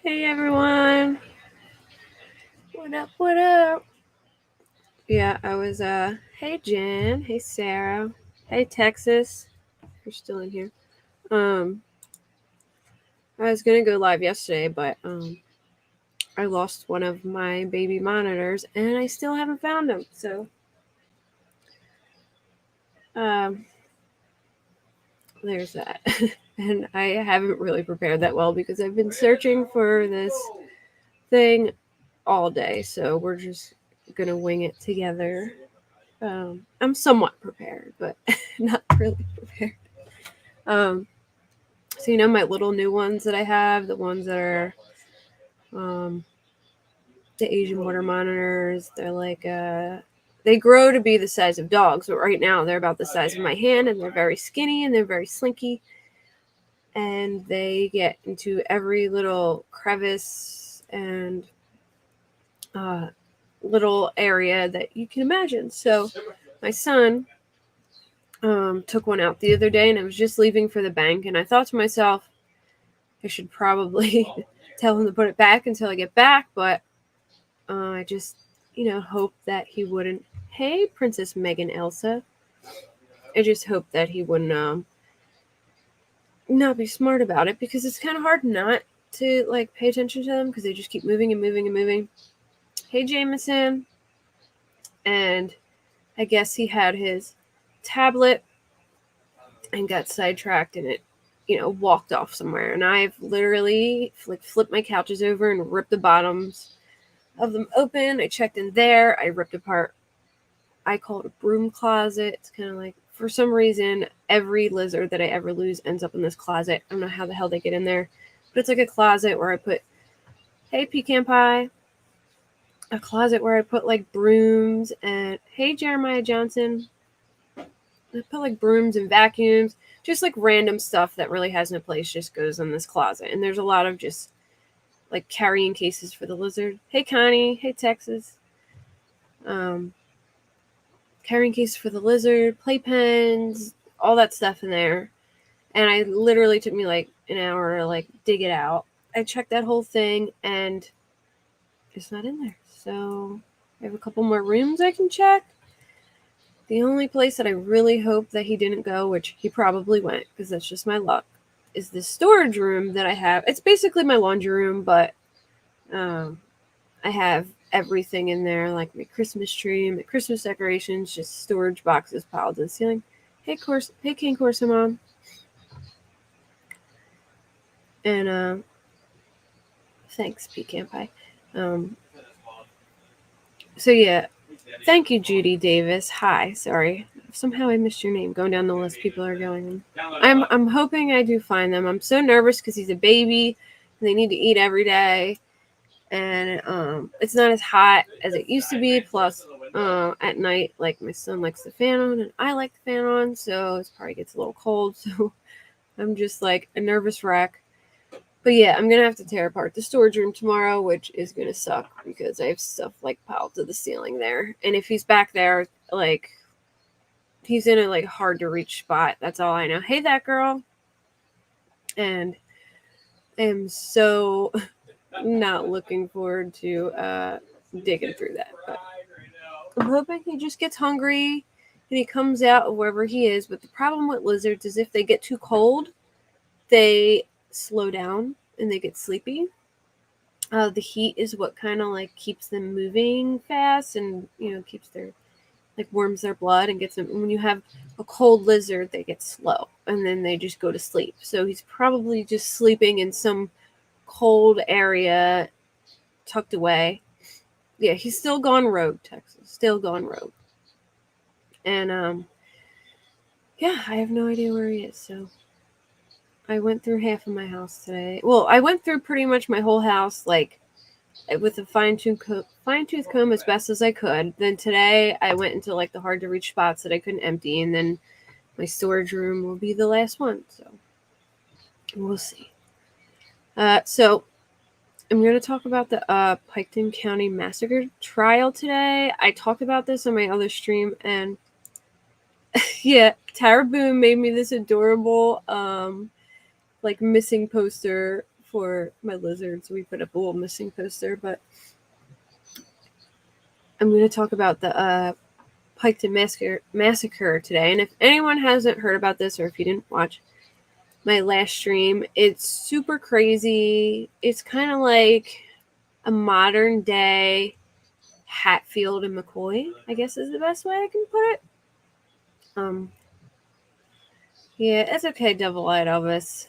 Hey everyone. What up, what up? Yeah, I was hey Jen, hey Sarah, hey Texas. You're still in here. Um I was gonna go live yesterday, but I lost one of my baby monitors and I still haven't found him. So um there's that. And I haven't really prepared that well because I've been searching for this thing all day. So we're just gonna wing it together. I'm somewhat prepared, but not really prepared. Um, so my little new ones that I have, the ones that are um, the Asian water monitors. They're like they grow to be the size of dogs, but right now they're about the size of my hand, and they're very skinny and they're very slinky, and they get into every little crevice and uh, little area that you can imagine. So my son took one out the other day, and I was just leaving for the bank, and I thought to myself, I should probably tell him to put it back until I get back, but I just, hope that he wouldn't. Hey, Princess Megan Elsa. I just hope that he wouldn't not be smart about it because it's kind of hard not to like pay attention to them because they just keep moving and moving and moving. Hey, Jameson. And I guess he had his tablet and got sidetracked and it walked off somewhere, and I've literally flipped my couches over and ripped the bottoms of them open. I checked in there. I ripped apart, I call it a broom closet. It's kind of like, for some reason, every lizard that I ever lose ends up in this closet. I don't know how the hell they get in there, but it's like a closet where I put, hey, pecan pie, a closet where I put like brooms, and hey, Jeremiah Johnson, I put like brooms and vacuums, just like random stuff that really has no place just goes in this closet. And there's a lot of just like carrying cases for the lizard. Hey, Connie. Hey, Texas. Carrying cases for the lizard, playpens, all that stuff in there. And I literally took me like an hour to like dig it out. I checked that whole thing and it's not in there. So I have a couple more rooms I can check. The only place that I really hope that he didn't go, which he probably went because that's just my luck, is this storage room that I have. It's basically my laundry room, but I have everything in there, like my Christmas tree, my Christmas decorations, just storage boxes piled to the ceiling. Hey, King Corsa Mom. And thanks, Pecan Pie. So yeah, thank you, Judy Davis. Hi, sorry. Somehow I missed your name. Going down the list, people are going. I'm hoping I do find them. I'm so nervous because he's a baby and they need to eat every day, and it's not as hot as it used to be. Plus, at night, like my son likes the fan on and I like the fan on, so it probably gets a little cold. So I'm just like a nervous wreck. But yeah, I'm gonna have to tear apart the storage room tomorrow, which is gonna suck because I have stuff like piled to the ceiling there. And if he's back there, like he's in a like hard to reach spot. That's all I know. Hey, that girl. And I am so not looking forward to digging through that. But I'm hoping he just gets hungry and he comes out of wherever he is. But the problem with lizards is if they get too cold, they slow down and they get sleepy. The heat is what kind of like keeps them moving fast and keeps their like warms their blood and gets them. When you have a cold lizard, they get slow and then they just go to sleep. So he's probably just sleeping in some cold area tucked away. Yeah, he's still gone rogue, Texas. Still gone rogue. And yeah, I have no idea where he is. So I went through half of my house today. Well, I went through pretty much my whole house, like with a fine-tooth comb as best as I could. Then today I went into like the hard to reach spots that I couldn't empty, and then my storage room will be the last one. So we'll see. So I'm going to talk about the Pike County Massacre trial today. I talked about this on my other stream, and yeah, Tara Boone made me this adorable like missing poster for my lizards. We put up a little missing poster, but I'm going to talk about the Pike County Massacre today. And if anyone hasn't heard about this, or if you didn't watch my last stream, it's super crazy. It's kind of like a modern day Hatfield and McCoy, I guess is the best way I can put it. Yeah, it's okay, Double-Eyed Elvis.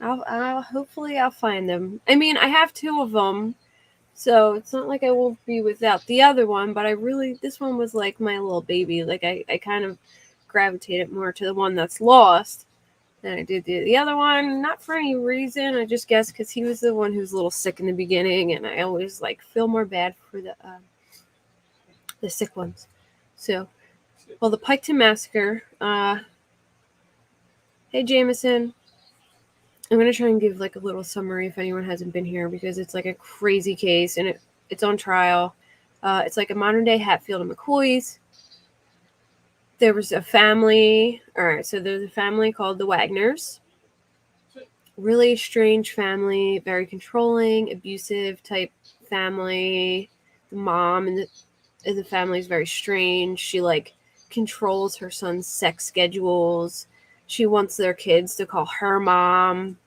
I'll hopefully I'll find them. I mean, I have 2 of them, so it's not like I will be without the other one, but this one was like my little baby. Like, I kind of gravitated more to the one that's lost than I did the other one. Not for any reason, I just guess because he was the one who was a little sick in the beginning, and I always, like, feel more bad for the sick ones. So, well, the Pike County Massacre, hey, Jameson. I'm going to try and give like a little summary if anyone hasn't been here, because it's like a crazy case and it's on trial. It's like a modern day Hatfield and McCoy's. There was a family. All right, so there's a family called the Wagners. Really strange family, very controlling, abusive type family. The mom in the family is very strange. She like controls her son's sex schedules. She wants their kids to call her mom.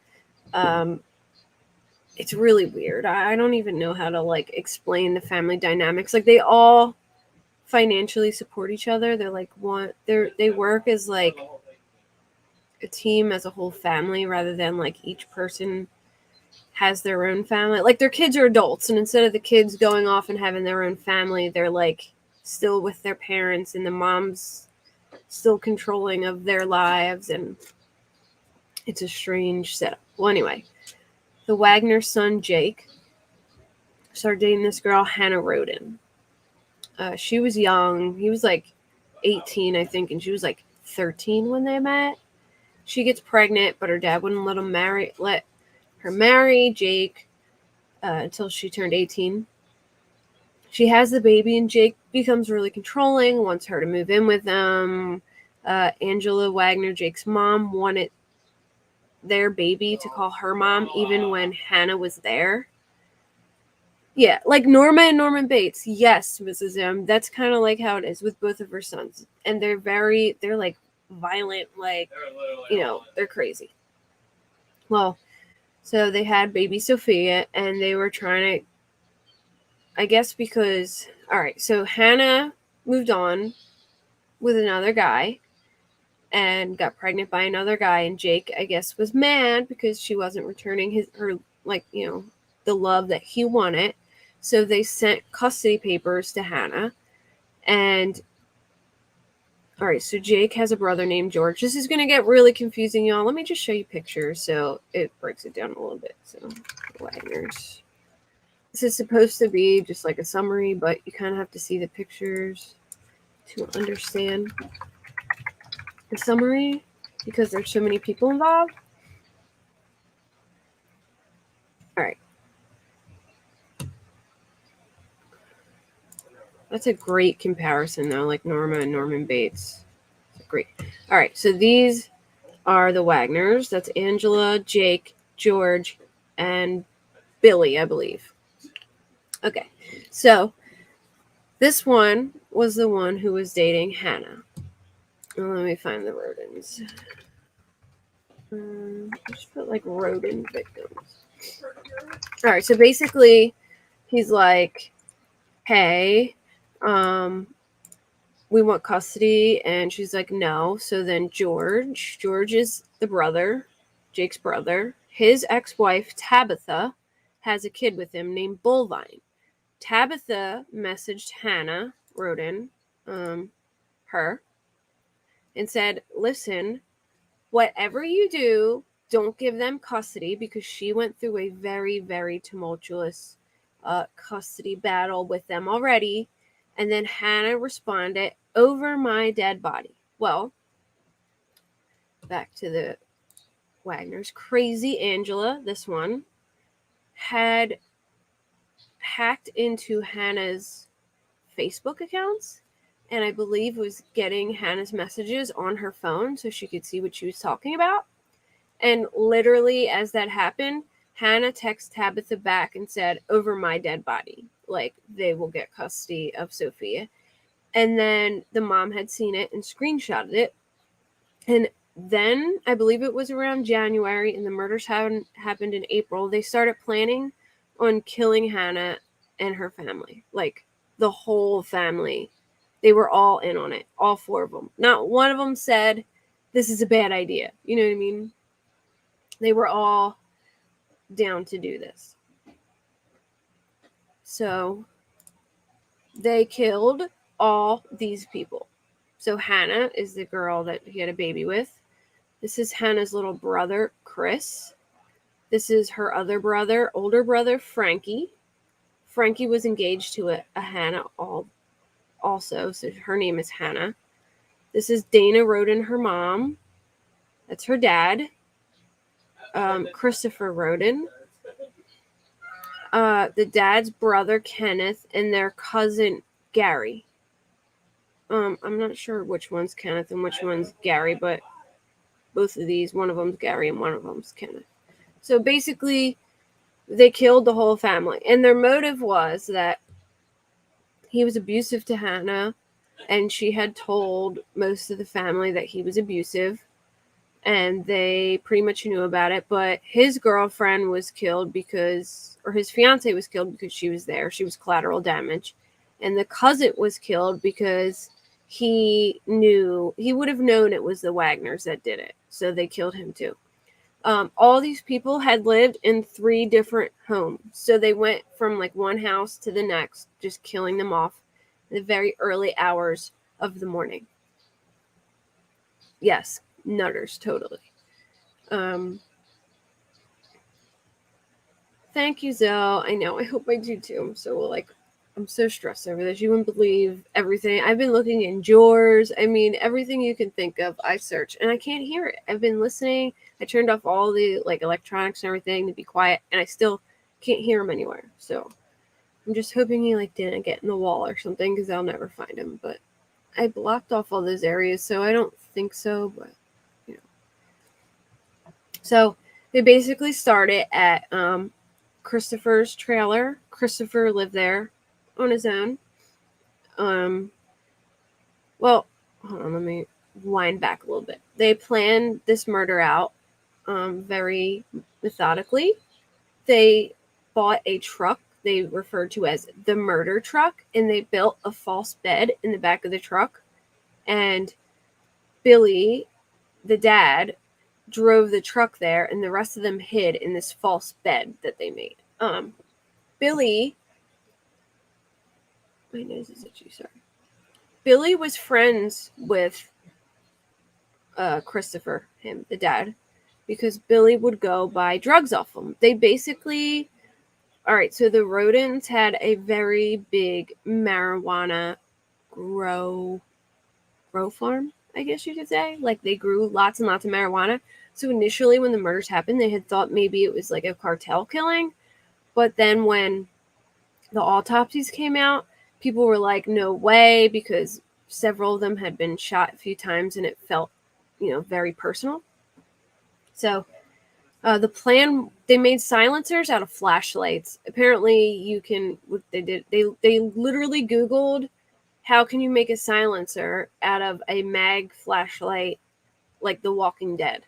It's really weird. I don't even know how to like explain the family dynamics. Like, they all financially support each other. They're like they work as like a team, as a whole family, rather than like each person has their own family. Like, their kids are adults, and instead of the kids going off and having their own family, they're like still with their parents, and the mom's still controlling of their lives, and it's a strange setup. Well, anyway, the Wagner son, Jake, started dating this girl, Hannah Roden. She was young. He was like 18, I think, and she was like 13 when they met. She gets pregnant, but her dad wouldn't let her marry Jake until she turned 18. She has the baby, and Jake becomes really controlling, wants her to move in with them. Angela Wagner, Jake's mom, wanted their baby to call her mom even when Hannah was there. Yeah, like Norma and Norman Bates. Yes, Mrs. M. That's kind of like how it is with both of her sons. And they're like violent, like, they're crazy. Well, so they had baby Sophia, and they were trying to, I guess because, all right, so Hannah moved on with another guy and got pregnant by another guy, and Jake, I guess, was mad because she wasn't returning her like, the love that he wanted. So they sent custody papers to Hannah. And all right, so Jake has a brother named George. This is going to get really confusing, y'all. Let me just show you pictures so it breaks it down a little bit. So, Wagners. This is supposed to be just like a summary, but you kind of have to see the pictures to understand the summary because there's so many people involved. All right. That's a great comparison, though, like Norma and Norman Bates. Great. All right, so these are the Wagners. That's Angela, Jake, George, and Billy, I believe. Okay, so this one was the one who was dating Hannah. Let me find the Rodens. Just put like Roden victims. All right, so basically, he's like, hey, we want custody, and she's like, no. So then George is the brother, Jake's brother. His ex-wife, Tabitha, has a kid with him named Bullvine. Tabitha messaged Hannah Roden, her, and said, listen, whatever you do, don't give them custody, because she went through a very, very tumultuous custody battle with them already. And then Hannah responded, over my dead body. Well, back to the Wagners. Crazy Angela, this one, had hacked into Hannah's Facebook accounts, and I believe was getting Hannah's messages on her phone so she could see what she was talking about. And literally, as that happened, Hannah texted Tabitha back and said, "Over my dead body." Like, they will get custody of Sophia. And then the mom had seen it and screenshotted it. And then, I believe it was around January, and the murders happened in April, they started planning on killing Hannah and her family. Like, the whole family. They were all in on it. All 4 of them. Not one of them said, this is a bad idea. You know what I mean? They were all down to do this. So, they killed all these people. So, Hannah is the girl that he had a baby with. This is Hannah's little brother, Chris. This is her other brother, older brother, Frankie. Frankie was engaged to a Hannah also, so her name is Hannah. This is Dana Roden, her mom. That's her dad, Christopher Roden. The dad's brother, Kenneth, and their cousin, Gary. I'm not sure which one's Kenneth and which one's Gary, but both of these, one of them's Gary and one of them's Kenneth. So basically, they killed the whole family. And their motive was that he was abusive to Hannah, and she had told most of the family that he was abusive, and they pretty much knew about it. But his girlfriend was killed or his fiance was killed because she was there. She was collateral damage. And the cousin was killed because he would have known it was the Wagners that did it. So they killed him too. All these people had lived in 3 different homes. So they went from like one house to the next, just killing them off in the very early hours of the morning. Yes, nutters, totally. Thank you, Zoe. I know, I hope I do too. I'm so stressed over this. You wouldn't believe everything. I've been looking in drawers. I mean, everything you can think of, I searched, and I can't hear it. I've been listening. I turned off all the electronics and everything to be quiet, and I still can't hear them anywhere. So I'm just hoping he didn't get in the wall or something, because I'll never find him. But I blocked off all those areas, so I don't think so. But so they basically started at Christopher's trailer. Christopher lived there on his own. Well, hold on, let me wind back a little bit. They planned this murder out very methodically. They bought a truck they referred to as the murder truck, and they built a false bed in the back of the truck. And Billy, the dad, drove the truck there, and the rest of them hid in this false bed that they made. Billy, my nose is itchy, sorry. Billy was friends with Christopher, the dad, because Billy would go buy drugs off him. They basically, all right, so the Rodens had a very big marijuana grow farm, I guess you could say. Like, they grew lots and lots of marijuana. So initially when the murders happened, they had thought maybe it was like a cartel killing. But then when the autopsies came out, people were like, no way, because several of them had been shot a few times and it felt, very personal. So the plan, they made silencers out of flashlights. Apparently what they did, they literally Googled, how can you make a silencer out of a mag flashlight like The Walking Dead?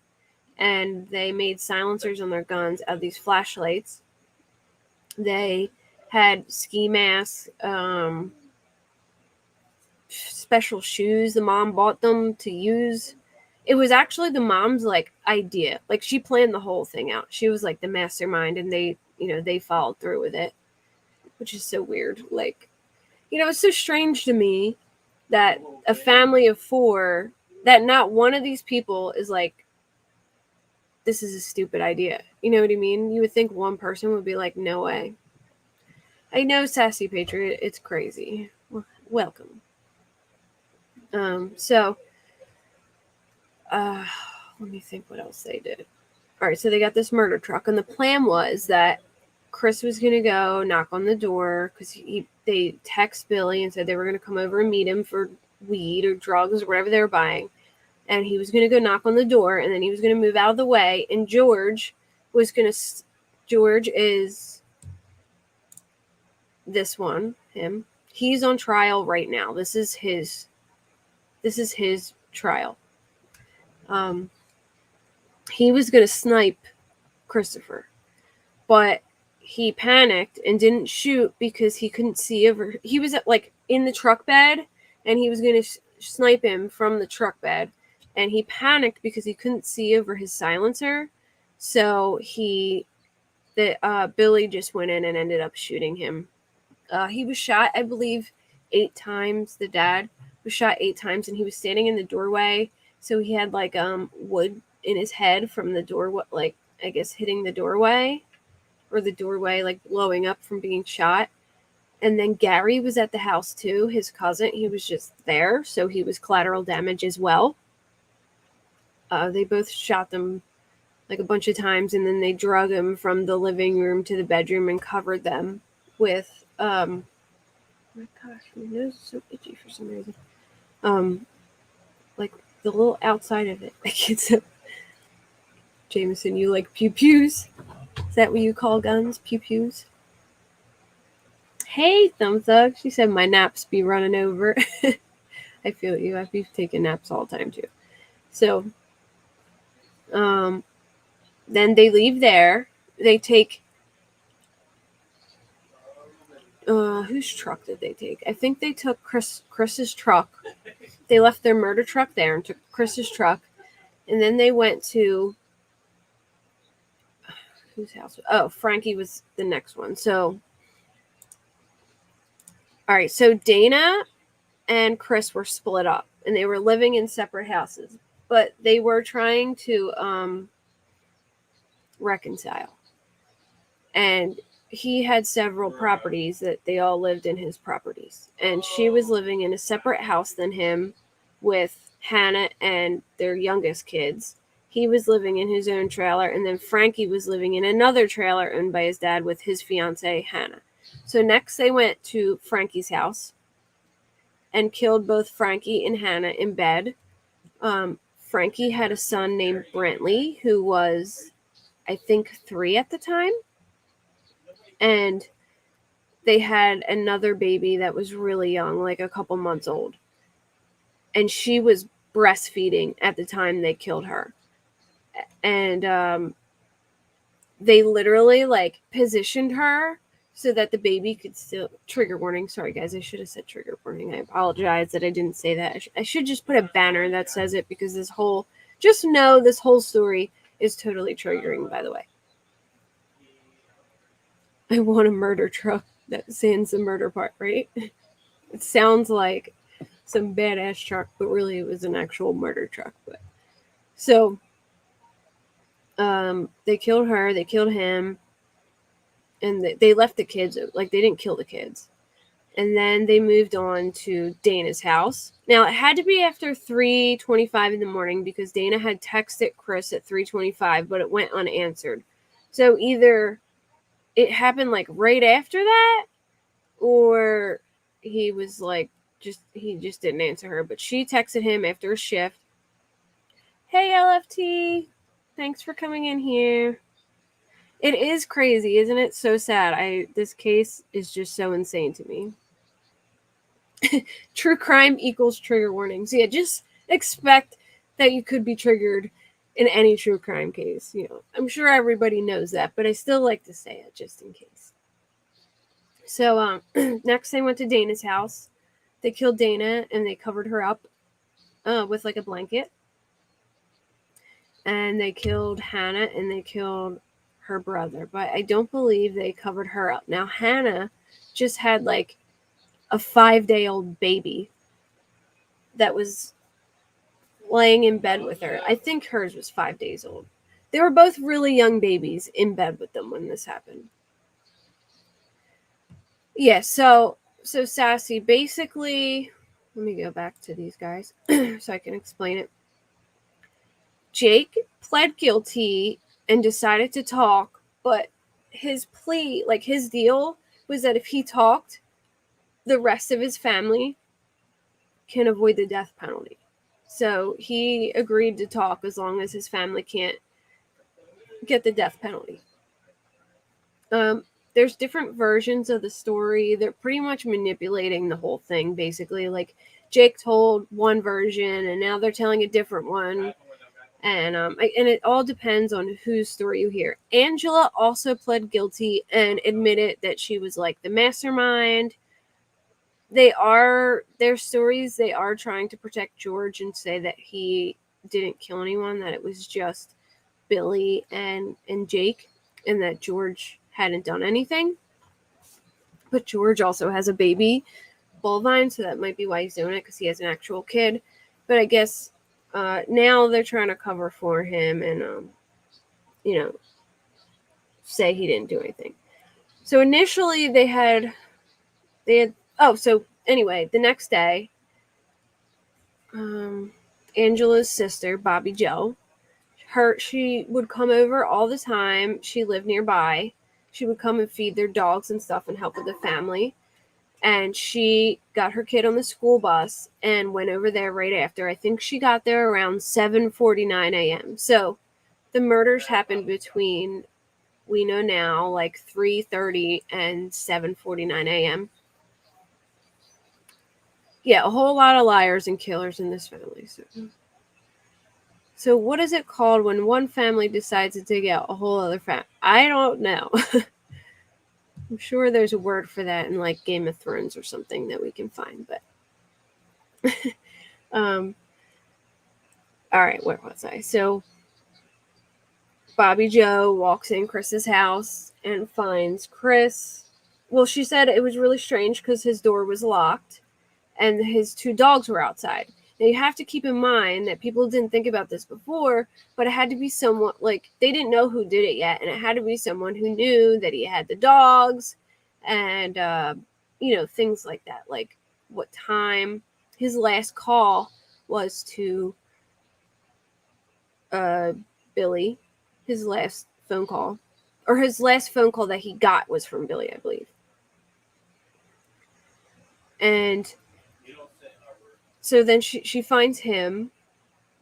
And they made silencers on their guns out of these flashlights. They had ski masks, special shoes. The mom bought them to use. It was actually the mom's idea. She planned the whole thing out. She was the mastermind, and they followed through with it, which is so weird. It's so strange to me that a family of 4, that not one of these people is this is a stupid idea. You know what I mean? You would think one person would be like, no way. I know, Sassy Patriot, it's crazy. Welcome. Let me think what else they did. All right, so they got this murder truck, and the plan was that Chris was going to go knock on the door, because they text Billy and said they were going to come over and meet him for weed or drugs or whatever they were buying. And he was going to go knock on the door, and then he was going to move out of the way, and George was going to George is this one, him. He's on trial right now. This is his trial. He was going to snipe Christopher, but he panicked and didn't shoot because he couldn't see over. He was in the truck bed, and he was going to snipe him from the truck bed, and he panicked because he couldn't see over his silencer. So Billy just went in and ended up shooting him. He was shot, I believe, 8 times. The dad was shot 8 times, and he was standing in the doorway. So he had wood in his head from the door, I guess hitting the doorway, or the doorway blowing up from being shot. And then Gary was at the house too, his cousin. He was just there, so he was collateral damage as well. They both shot them a bunch of times, and then they drug him from the living room to the bedroom and covered them with oh my gosh, my nose is so itchy for some reason. The little outside of it. It's Jameson, you like pew-pews? Is that what you call guns? Pew-pews? Hey, Thumbs Up. She said my naps be running over. I feel you. I've been taking naps all the time too. So, then they leave there. They take whose truck did they take? I think they took Chris's truck. They left their murder truck there and took Chris's truck. And then they went to whose house? Oh, Frankie was the next one. So, all right. So Dana and Chris were split up, and they were living in separate houses, but they were trying to reconcile. And he had several properties that they all lived in his properties. And she was living in a separate house than him with Hannah and their youngest kids. He was living in his own trailer, and then Frankie was living in another trailer owned by his dad with his fiancée, Hannah. So next they went to Frankie's house and killed both Frankie and Hannah in bed. Frankie had a son named Brantley, who was, I think, 3 at the time. And they had another baby that was really young, a couple months old. And she was breastfeeding at the time they killed her. And they literally, positioned her so that the baby could still... Trigger warning. Sorry, guys. I should have said trigger warning. I apologize that I didn't say that. I should just put a banner that says it, because this whole... Just know this whole story is totally triggering, by the way. I want a murder truck that sends the murder part, right? It sounds like some badass truck, but really it was an actual murder truck. But so they killed her, they killed him, and they left the kids. They didn't kill the kids. And then they moved on to Dana's house. Now, it had to be after 3:25 in the morning, because Dana had texted Chris at 3:25, but it went unanswered. So either it happened right after that, or he was he just didn't answer her. But she texted him after a shift. Hey, LFT, thanks for coming in here. It is crazy, isn't it? So sad. This case is just so insane to me. True crime equals trigger warnings. Yeah, just expect that you could be triggered in any true crime case. I'm sure everybody knows that, but I still like to say it just in case. So next they went to Dana's house. They killed Dana, and they covered her up with a blanket. And they killed Hannah, and they killed her brother. But I don't believe they covered her up. Now, Hannah just had a 5-day-old baby that was laying in bed with her. I think hers was 5 days old. They were both really young babies in bed with them when this happened. Yeah, so Sassy, basically, let me go back to these guys so I can explain it. Jake pled guilty and decided to talk, but his plea, his deal, was that if he talked, the rest of his family can avoid the death penalty. So he agreed to talk as long as his family can't get the death penalty. There's different versions of the story. They're pretty much manipulating the whole thing, basically. Like, Jake told one version, and now they're telling a different one. And it all depends on whose story you hear. Angela also pled guilty and admitted that she was like the mastermind. Their stories. They are trying to protect George and say that he didn't kill anyone. That it was just Billy and Jake, and that George hadn't done anything. But George also has a baby bovine, so that might be why he's doing it, because he has an actual kid. But I guess now they're trying to cover for him and say he didn't do anything. So initially they had so anyway, the next day, Angela's sister, Bobby Joe, she would come over all the time. She lived nearby. She would come and feed their dogs and stuff and help with the family. And she got her kid on the school bus and went over there right after. I think she got there around 7:49 a.m. So the murders happened between, we know now, like 3:30 and 7:49 a.m. Yeah, a whole lot of liars and killers in this family. So what is it called when one family decides to dig out a whole other family? I don't know. I'm sure there's a word for that in like Game of Thrones or something that we can find, but all right, where was I? So Bobby Joe walks in Chris's house and finds Chris. Well, she said it was really strange because his door was locked and his two dogs were outside. Now, you have to keep in mind that people didn't think about this before, but it had to be someone, like, they didn't know who did it yet, and it had to be someone who knew that he had the dogs and, things like that, like what time. His last call was to Billy, his last phone call, or his last phone call that he got was from Billy, I believe. And so then she finds him,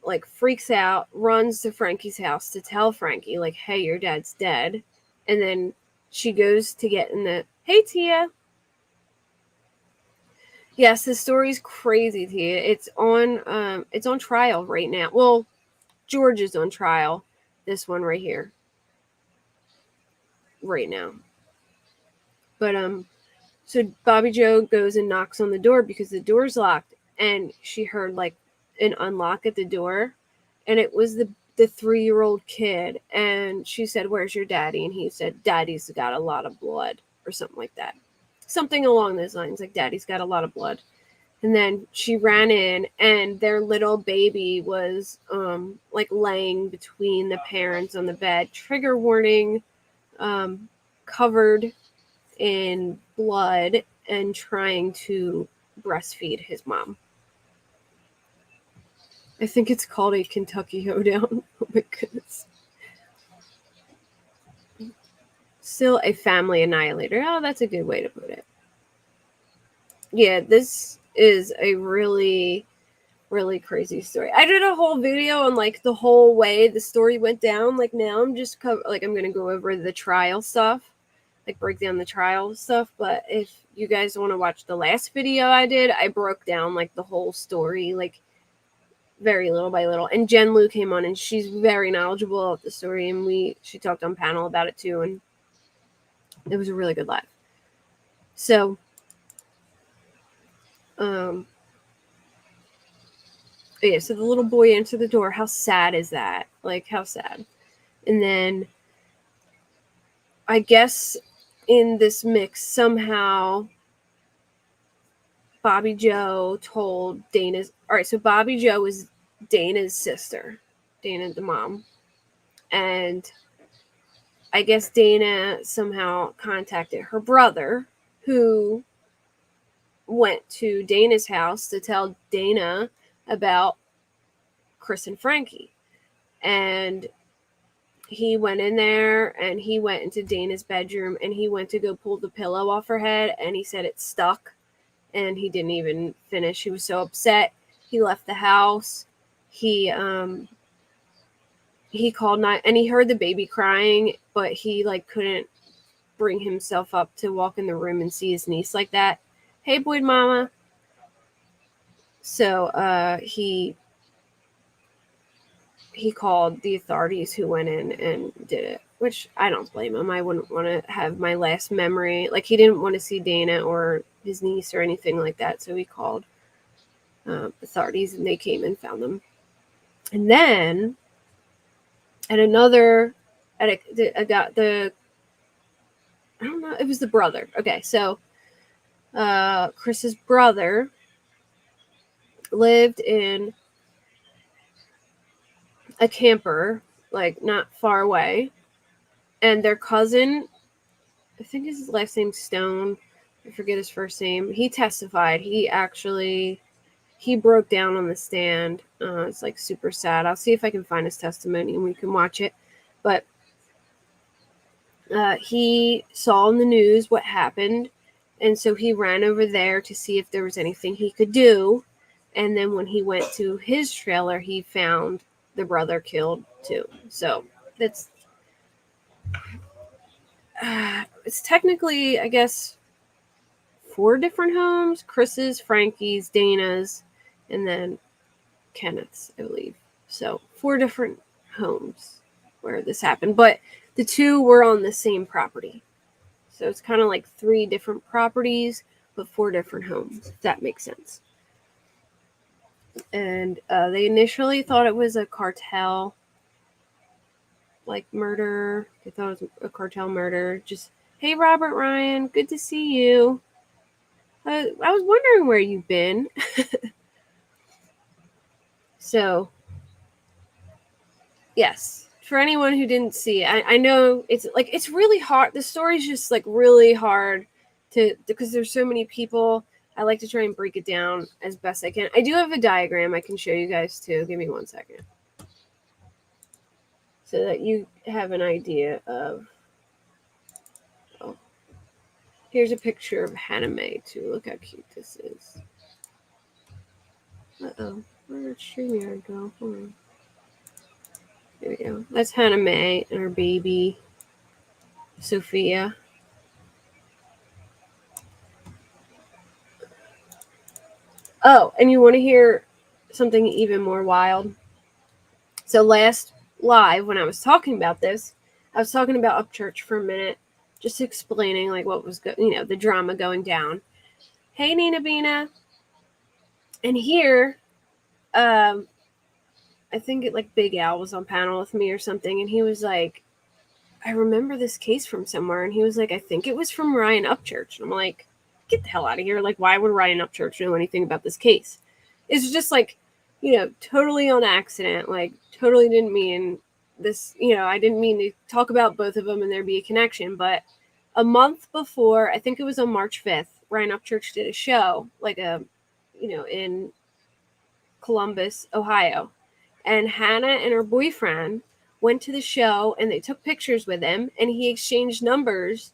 like, freaks out, runs to Frankie's house to tell Frankie, like, hey, your dad's dead. And then she goes to get in the, hey, Tia. Yes, the story's crazy, Tia. It's on trial right now. Well, George is on trial. This one right here. Right now. But, so Bobby Joe goes and knocks on the door because the door's locked. And she heard, like, an unlock at the door. And it was the 3-year-old kid. And she said, where's your daddy? And he said, daddy's got a lot of blood, or something like that. Something along those lines, like daddy's got a lot of blood. And then she ran in, and their little baby was like laying between the parents on the bed. Trigger warning, covered in blood and trying to breastfeed his mom. I think it's called a Kentucky hoedown. Oh my goodness. Still a family annihilator. Oh, that's a good way to put it. Yeah, this is a really, really crazy story. I did a whole video on like the whole way the story went down. Like now I'm just I'm going to go over the trial stuff, like break down the trial stuff. But if you guys want to watch the last video I did, I broke down like the whole story, like very little by little. And Jen Lou came on and she's very knowledgeable of the story, and she talked on panel about it too, and it was a really good live. So yeah, so the little boy answered the door. How sad is that? Like, how sad. And then I guess in this mix somehow Bobby Joe told Dana's, all right, so Bobby Joe was Dana's sister, Dana the mom, and I guess Dana somehow contacted her brother, who went to Dana's house to tell Dana about Chris and Frankie. And he went in there and he went into Dana's bedroom and he went to go pull the pillow off her head, and he said it stuck, and he didn't even finish. He was so upset. He left the house. He called and he heard the baby crying, but he like couldn't bring himself up to walk in the room and see his niece like that. Hey, Boyd Mama. So he called the authorities, who went in and did it, which I don't blame him. I wouldn't want to have my last memory. Like, he didn't want to see Dana or his niece or anything like that, so he called authorities, and they came and found them. And then I don't know, it was the brother. Okay, so Chris's brother lived in a camper, like, not far away, and their cousin, I think his last name's Stone, I forget his first name, he testified. He broke down on the stand. It's like super sad. I'll see if I can find his testimony and we can watch it. But he saw in the news what happened, and so he ran over there to see if there was anything he could do. And then when he went to his trailer, he found the brother killed too. So it's technically, I guess, 4 different homes: Chris's, Frankie's, Dana's, and then Kenneth's, I believe. So 4 different homes where this happened, but the 2 were on the same property. So it's kind of like 3 different properties, but 4 different homes, if that makes sense. And they initially thought it was a cartel, like, murder. They thought it was a cartel murder. Just, hey, Robert Ryan, good to see you. I was wondering where you've been. So, yes, for anyone who didn't see, I know it's really hard. The story's just like really hard because there's so many people. I like to try and break it down as best I can. I do have a diagram I can show you guys too. Give me 1 second. So that you have an idea of. Oh, here's a picture of Hannah Mae too. Look how cute this is. Uh-oh. Where did StreamYard go? Hold on. There we go. That's Hannah Mae and her baby, Sophia. Oh, and you want to hear something even more wild? So last live, when I was talking about this, I was talking about Upchurch for a minute, just explaining like what was the drama going down. Hey, Nina Bina. And here, I think Big Al was on panel with me or something, and he was like, I remember this case from somewhere, and he was like, I think it was from Ryan Upchurch. And I'm like, get the hell out of here. Like, why would Ryan Upchurch know anything about this case? It's just like, totally on accident. Like, totally didn't mean this, I didn't mean to talk about both of them and there be a connection. But a month before, I think it was on March 5th, Ryan Upchurch did a show, in Columbus, Ohio. And Hannah and her boyfriend went to the show, and they took pictures with him, and he exchanged numbers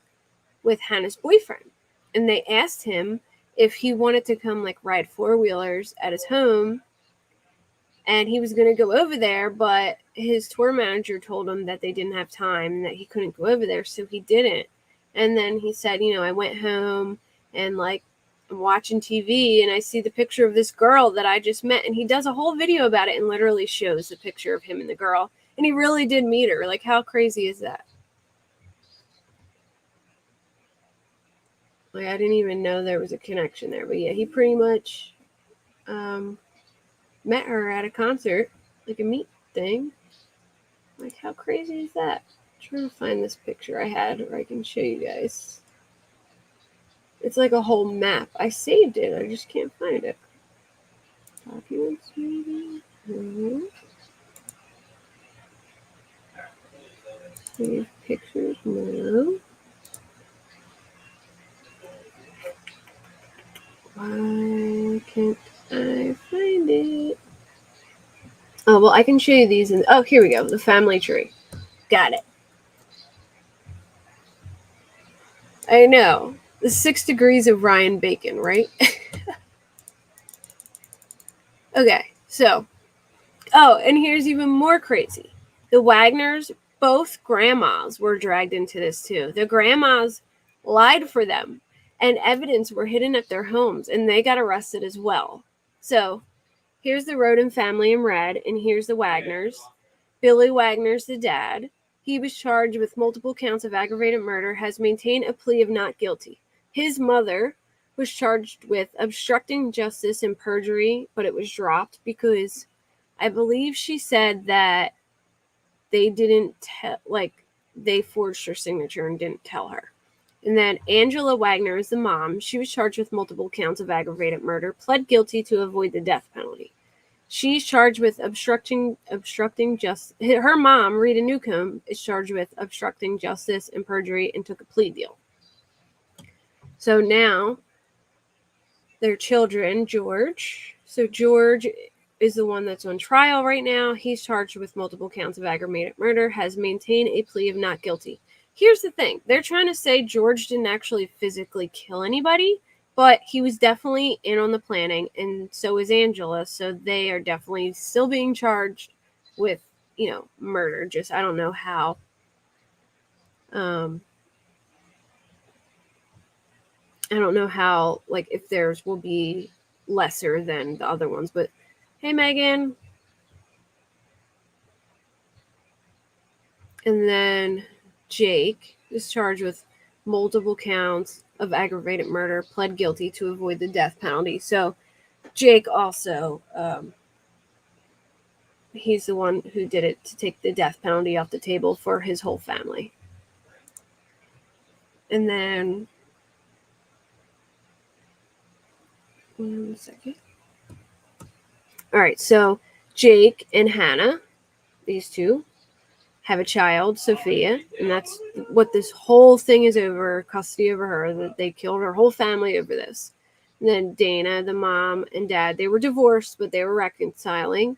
with Hannah's boyfriend. And they asked him if he wanted to come ride 4-wheelers at his home, and he was going to go over there, but his tour manager told him that they didn't have time and that he couldn't go over there, so he didn't. And then he said, I went home and I'm watching TV, and I see the picture of this girl that I just met, and he does a whole video about it and literally shows the picture of him and the girl, and he really did meet her. Like, how crazy is that? Like, I didn't even know there was a connection there, but yeah, he pretty much met her at a concert, like a meet thing. Like, how crazy is that? I'm trying to find this picture I had where I can show you guys. It's like a whole map. I saved it. I just can't find it. Documents, maybe? Mm-hmm. Save pictures? No. Why can't I find it? Oh, well, I can show you these. Oh, here we go. The family tree. Got it. I know. The 6 degrees of Ryan Bacon, right? Okay, so. Oh, and here's even more crazy. The Wagners both grandmas were dragged into this too. The grandmas lied for them, and evidence were hidden at their homes, and they got arrested as well. So here's the Roden family in red, and here's the Wagners. Billy Wagner's the dad. He was charged with multiple counts of aggravated murder, has maintained a plea of not guilty. His mother was charged with obstructing justice and perjury, but it was dropped because I believe she said that they didn't they forged her signature and didn't tell her. And then Angela Wagner is the mom. She was charged with multiple counts of aggravated murder, pled guilty to avoid the death penalty. She's charged with obstructing justice. Her mom, Rita Newcomb, is charged with obstructing justice and perjury and took a plea deal. So now their children, George. So George is the one that's on trial right now. He's charged with multiple counts of aggravated murder, has maintained a plea of not guilty. Here's the thing. They're trying to say George didn't actually physically kill anybody, but he was definitely in on the planning, and so is Angela. So they are definitely still being charged with, murder. Just, I don't know how. I don't know how, if theirs will be lesser than the other ones. But, hey, Megan. And then Jake is charged with multiple counts of aggravated murder, pled guilty to avoid the death penalty. So Jake also, he's the one who did it to take the death penalty off the table for his whole family. And then, 1 second. All right, so Jake and Hannah, these two, have a child, Sophia, and that's what this whole thing is over, custody over her, that they killed her whole family over this. And then Dana, the mom and dad, they were divorced, but they were reconciling.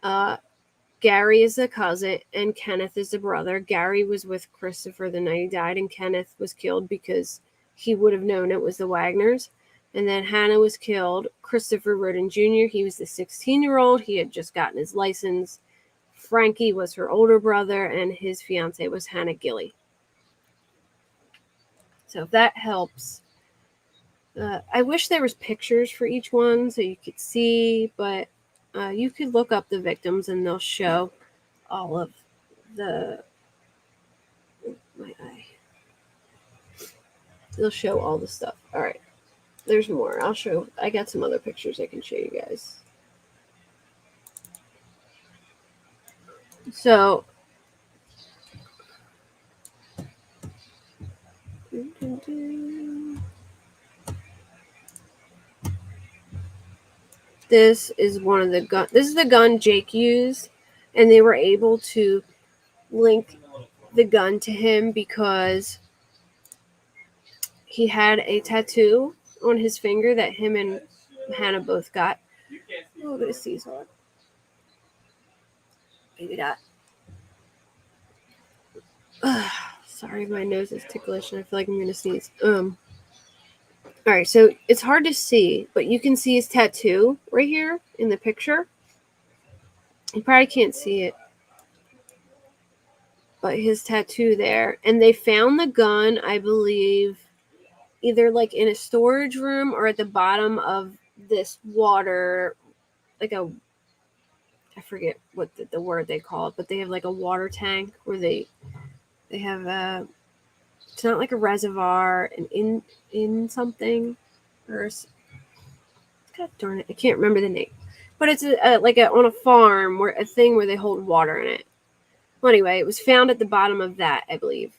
Gary is the cousin, and Kenneth is the brother. Gary was with Christopher the night he died, and Kenneth was killed because he would have known it was the Wagners. And then Hannah was killed. Christopher Roden Jr., he was the 16-year-old. He had just gotten his license. Frankie was her older brother, and his fiance was Hannah Gilly. So if that helps. I wish there was pictures for each one so you could see, but you could look up the victims and they'll show all of the... my eye. They'll show all the stuff. All right. There's more. I got some other pictures I can show you guys. So, this is one of the gun. This is the gun Jake used, and they were able to link the gun to him because he had a tattoo on his finger that him and Hannah both got. Oh, I'm gonna sneeze on. Maybe that. Sorry, my nose is ticklish and I feel like I'm gonna sneeze. All right, so it's hard to see, but you can see his tattoo right here in the picture. You probably can't see it, but his tattoo there. And they found the gun, I believe, either in a storage room or at the bottom of this water, I forget what the word they call it, but they have a water tank where they have it's not like a reservoir, and in something, or God darn it, I can't remember the name, but it's on a farm where they hold water in it. Well, anyway, it was found at the bottom of that, I believe.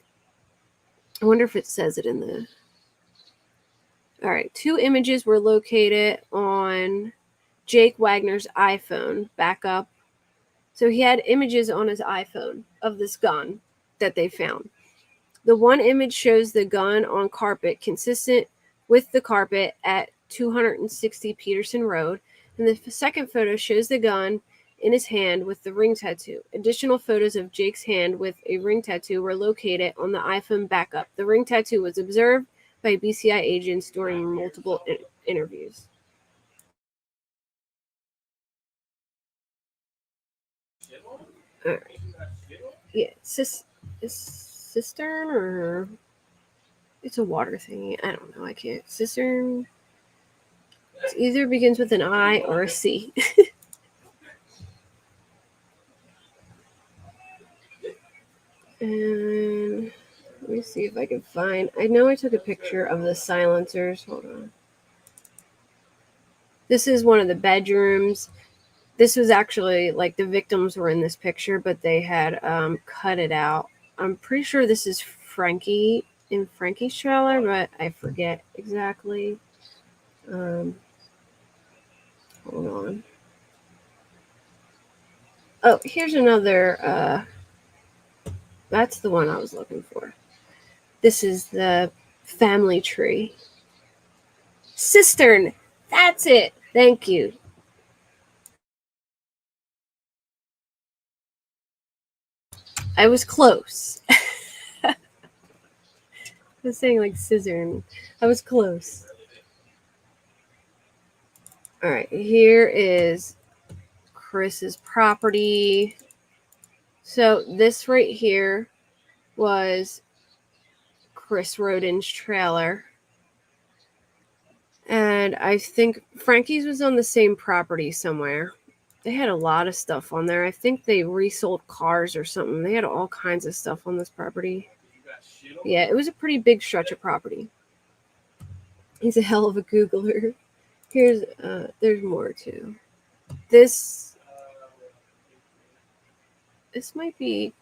I wonder if it says it in the... All right, 2 images were located on Jake Wagner's iPhone backup. So he had images on his iPhone of this gun that they found. The one image shows the gun on carpet consistent with the carpet at 260 Peterson Road, and the second photo shows the gun in his hand with the ring tattoo. Additional photos of Jake's hand with a ring tattoo were located on the iPhone backup. The ring tattoo was observed by BCI agents during multiple interviews. All right. Yeah, cistern, or it's a water thingy. I don't know. I can't. Cistern. It either begins with an I or a C. And let me see if I can find. I know I took a picture of the silencers. Hold on. This is one of the bedrooms. This was actually like the victims were in this picture, but they had cut it out. I'm pretty sure this is Frankie in Frankie's trailer, but I forget exactly. Hold on. Oh, here's another. That's the one I was looking for. This is the family tree. Cistern. That's it. Thank you. I was close. I was saying like scissor. I was close. All right, here is Chris's property. So this right here was Chris Rodin's trailer. And I think Frankie's was on the same property somewhere. They had a lot of stuff on there. I think they resold cars or something. They had all kinds of stuff on this property. Yeah, it was a pretty big stretch of property. He's a hell of a Googler. Here's, there's more too. This might be,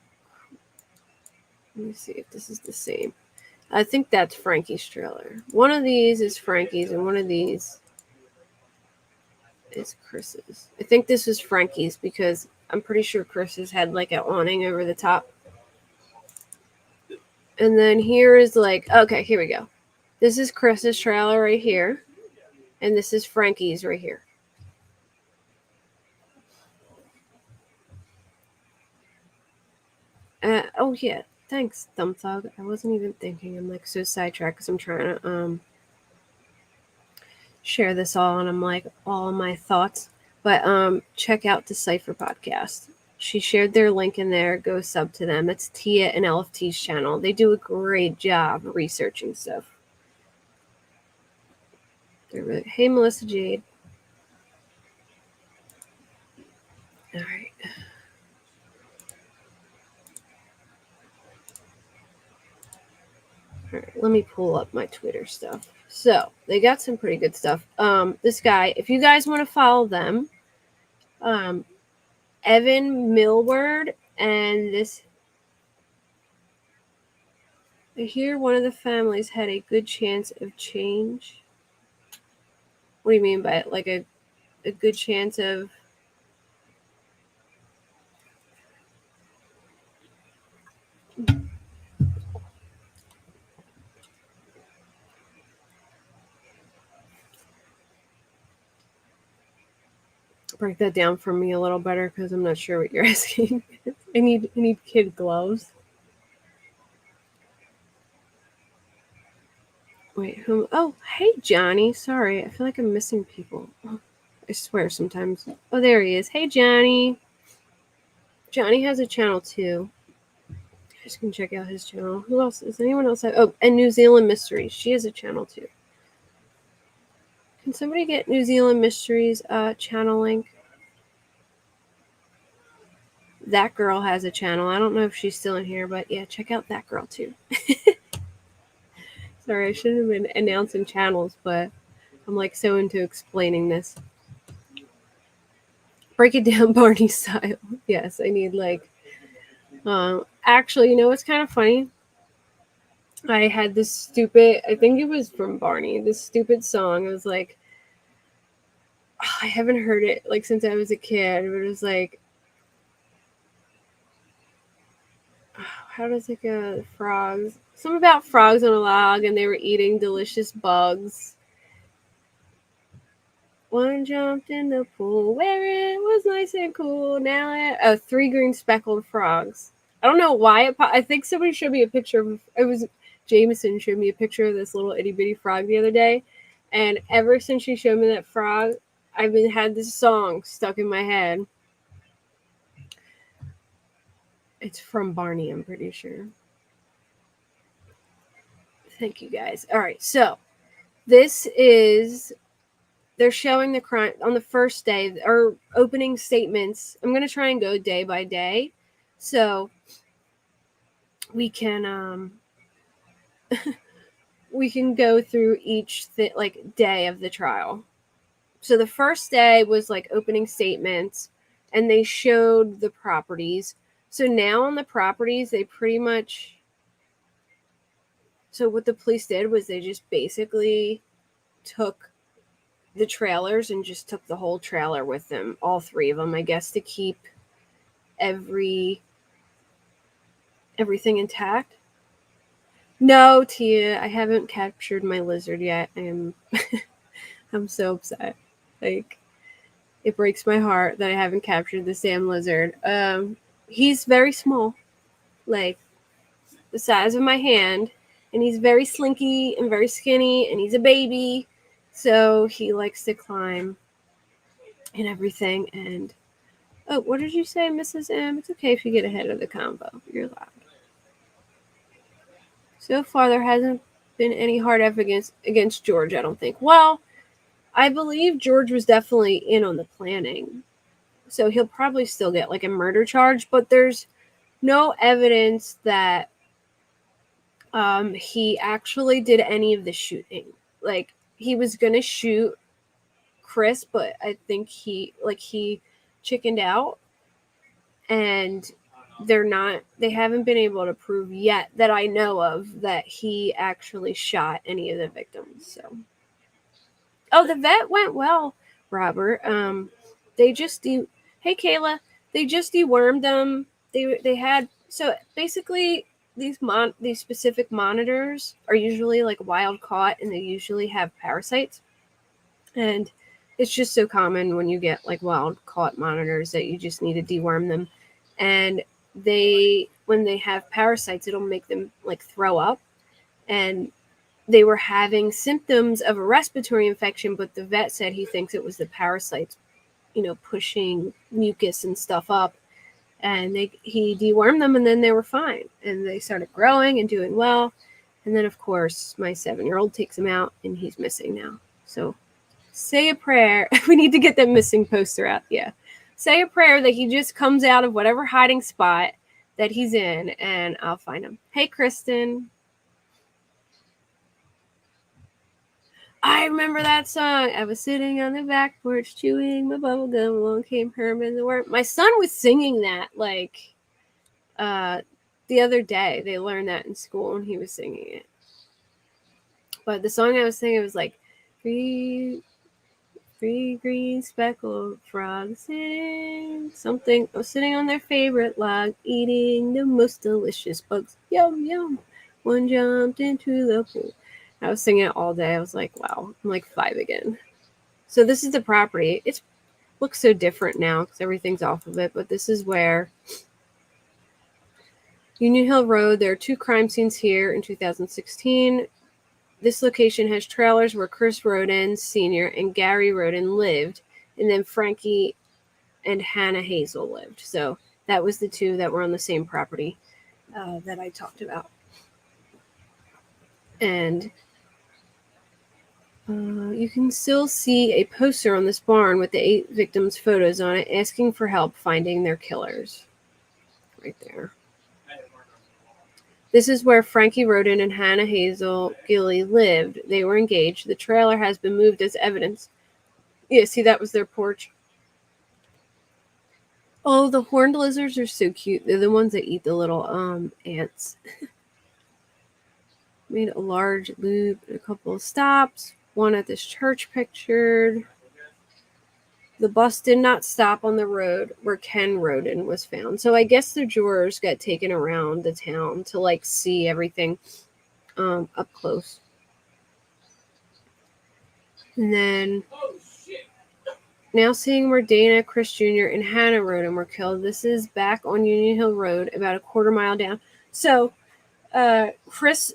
let me see if this is the same. I think that's Frankie's trailer. One of these is Frankie's and one of these is Chris's. I think this is Frankie's because I'm pretty sure Chris's had like an awning over the top. And then here is like, okay, here we go. This is Chris's trailer right here. And this is Frankie's right here. Oh yeah, thanks, Thumb Thug. I wasn't even thinking. I'm like so sidetracked because I'm trying to share this all, and I'm like all my thoughts. But check out the Cypher podcast. She shared their link in there. Go sub to them. It's Tia and LFT's channel. They do a great job researching stuff. They're really, hey, Melissa Jade. All right. All right, let me pull up my Twitter stuff. So they got some pretty good stuff. This guy, if you guys want to follow them, Evan Millward, and this. I hear one of the families had a good chance of change. What do you mean by it? Like a good chance of? Break that down for me a little better because I'm not sure what you're asking. I need kid gloves. Wait, who? Oh, hey, Johnny. Sorry, I feel like I'm missing people. I swear sometimes. Oh, there he is. Hey, Johnny. Johnny has a channel too. You guys can check out his channel. Who else? Is anyone else have? Oh, and New Zealand Mysteries. She has a channel too. Can somebody get New Zealand Mysteries channel link? That girl has a channel. I don't know if she's still in here, but yeah, check out that girl too. Sorry, I shouldn't have been announcing channels, but I'm like so into explaining this. Break it down Barney style. Yes, I need like actually, you know what's kind of funny? I had this stupid, I think it was from Barney, this stupid song. It was like, I haven't heard it like since I was a kid, but it was like, how does it go? Frogs. Something about frogs on a log and they were eating delicious bugs. One jumped in the pool where it was nice and cool. Now 3 green speckled frogs. I don't know why I think somebody showed me a picture of it was Jameson showed me a picture of this little itty bitty frog the other day, and ever since she showed me that frog, I've had this song stuck in my head. It's from Barney, I'm pretty sure. Thank you, guys. All right, so this is, they're showing the crime on the first day, or opening statements. I'm going to try and go day by day so we can we can go through each day of the trial. So the first day was like opening statements, and they showed the properties. So now on the properties, they pretty much, so what the police did was they just basically took the trailers and just took the whole trailer with them, all three of them, I guess, to keep everything intact. No, Tia, I haven't captured my lizard yet. I'm so upset. Like, it breaks my heart that I haven't captured this damn lizard. He's very small, like the size of my hand, and he's very slinky and very skinny, and he's a baby, so he likes to climb and everything. And oh, what did you say, Mrs. M? It's okay if you get ahead of the convo. You're loud. So far, there hasn't been any hard evidence against George, I don't think. Well, I believe George was definitely in on the planning, so he'll probably still get like a murder charge, but there's no evidence that he actually did any of the shooting. Like, he was gonna shoot Chris, but I think he chickened out, and they haven't been able to prove yet that I know of that he actually shot any of the victims. So, oh, the vet went well, Robert. They just hey Kayla, they just dewormed them. They had, so basically these specific monitors are usually like wild caught, and they usually have parasites, and it's just so common when you get like wild caught monitors that you just need to deworm them. And when they have parasites, it'll make them like throw up, and they were having symptoms of a respiratory infection, but the vet said he thinks it was the parasites, pushing mucus and stuff up. And he dewormed them, and then they were fine, and they started growing and doing well. And then, of course, my 7-year-old takes him out, and he's missing now. So say a prayer. We need to get that missing poster out. Yeah. Say a prayer that he just comes out of whatever hiding spot that he's in, and I'll find him. Hey, Kristen. I remember that song. I was sitting on the back porch chewing my bubble gum. Along came Herman the worm. My son was singing that the other day. They learned that in school, and he was singing it. But the song I was singing was like, three green speckled frogs sitting on their favorite log, eating the most delicious bugs. Yum, yum. One jumped into the pool. I was singing it all day. I was like, wow, I'm like 5 again. So this is the property. It looks so different now because everything's off of it, but this is where Union Hill Road, there are 2 crime scenes here in 2016. This location has trailers where Chris Roden Sr. and Gary Roden lived, and then Frankie and Hannah Hazel lived. So that was the 2 that were on the same property that I talked about. And you can still see a poster on this barn with the 8 victims' photos on it, asking for help finding their killers. Right there. This is where Frankie Roden and Hannah Hazel Gilly lived. They were engaged. The trailer has been moved as evidence. Yeah, see, that was their porch. Oh, the horned lizards are so cute. They're the ones that eat the little ants. Made a large loop and a couple of stops. One at this church pictured. The bus did not stop on the road where Ken Roden was found. So I guess the jurors got taken around the town to see everything up close. And then now seeing where Dana, Chris Jr., and Hannah Roden were killed. This is back on Union Hill Road, about a quarter mile down. So Chris...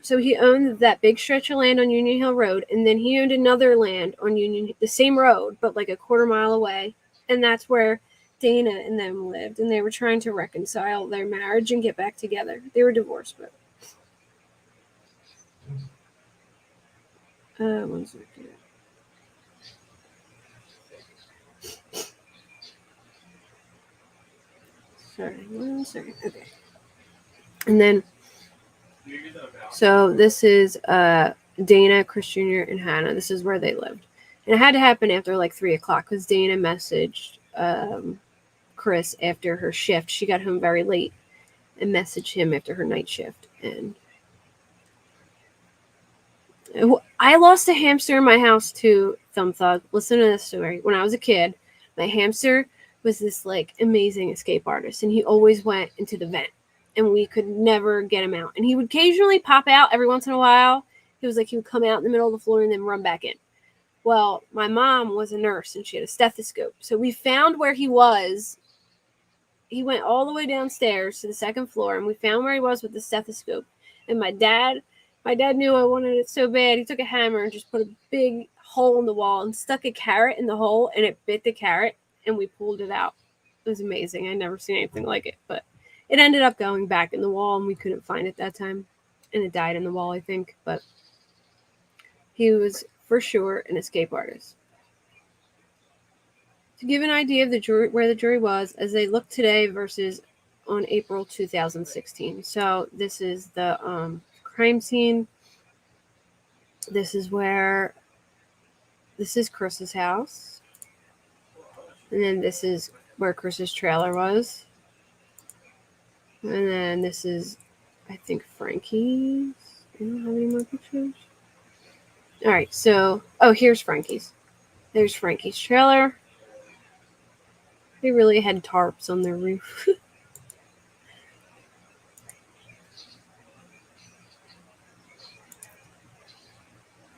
So he owned that big stretch of land on Union Hill Road, and then he owned another land on the same road, but like a quarter mile away. And that's where Dana and them lived, and they were trying to reconcile their marriage and get back together. They were divorced, but 1 second. Sorry, 1 second. Okay. And then, so this is Dana, Chris Jr., and Hannah. This is where they lived. And it had to happen after like 3 o'clock because Dana messaged Chris after her shift. She got home very late and messaged him after her night shift. And I lost a hamster in my house too, Thumb Thug. Listen to this story. When I was a kid, my hamster was this like amazing escape artist, and he always went into the vent, and we could never get him out. And he would occasionally pop out every once in a while. He would come out in the middle of the floor and then run back in. Well, my mom was a nurse, and she had a stethoscope. So we found where he was. He went all the way downstairs to the second floor, and we found where he was with the stethoscope. And my dad knew I wanted it so bad. He took a hammer and just put a big hole in the wall and stuck a carrot in the hole, and it bit the carrot, and we pulled it out. It was amazing. I'd never seen anything like it, but it ended up going back in the wall, and we couldn't find it that time. And it died in the wall, I think. But he was, for sure, an escape artist. To give an idea of the jury, where the jury was as they look today versus on April 2016. So this is the crime scene. This is Chris's house. And then this is where Chris's trailer was. And then this is, I think, Frankie's. I don't have any more pictures. All right, so, here's Frankie's. There's Frankie's trailer. They really had tarps on their roof.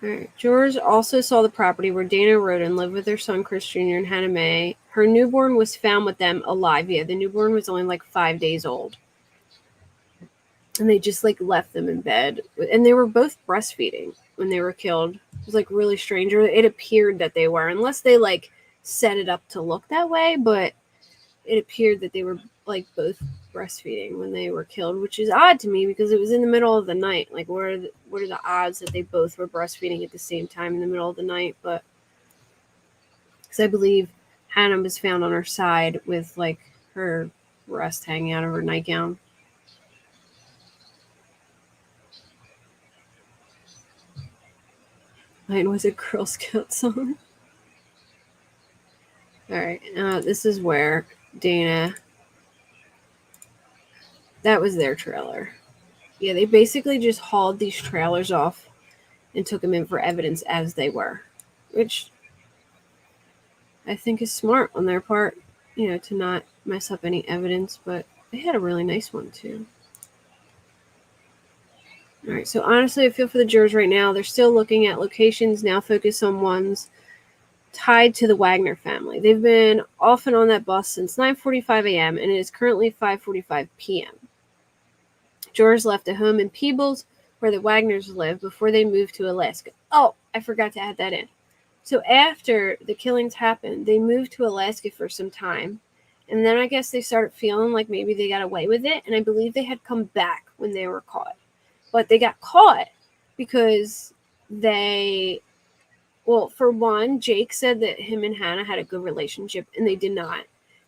All right. George also saw the property where Dana Roden lived with their son Chris Jr. and Hannah Mae. Her newborn was found with them alive. Yeah, the newborn was only like 5 days old. And they just like left them in bed. And they were both breastfeeding when they were killed. It was like really strange. It appeared that they were, unless they like set it up to look that way, but it appeared that they were like both breastfeeding when they were killed, which is odd to me because it was in the middle of the night. Like, what are the odds that they both were breastfeeding at the same time in the middle of the night? But because I believe Hannah was found on her side with like her breast hanging out of her nightgown. Mine was a Girl Scout song. All right, this is where Dana. That was their trailer. Yeah, they basically just hauled these trailers off and took them in for evidence as they were, which I think is smart on their part, to not mess up any evidence, but they had a really nice one too. All right, so honestly, I feel for the jurors right now. They're still looking at locations, now focus on ones tied to the Wagner family. They've been off and on that bus since 9:45 a.m., and it is currently 5:45 p.m. Jurors left a home in Peebles, where the Wagners live, before they moved to Alaska. Oh, I forgot to add that in. So after the killings happened, they moved to Alaska for some time, and then I guess they started feeling like maybe they got away with it, and I believe they had come back when they were caught. But they got caught because for one, Jake said that him and Hannah had a good relationship, and they did not.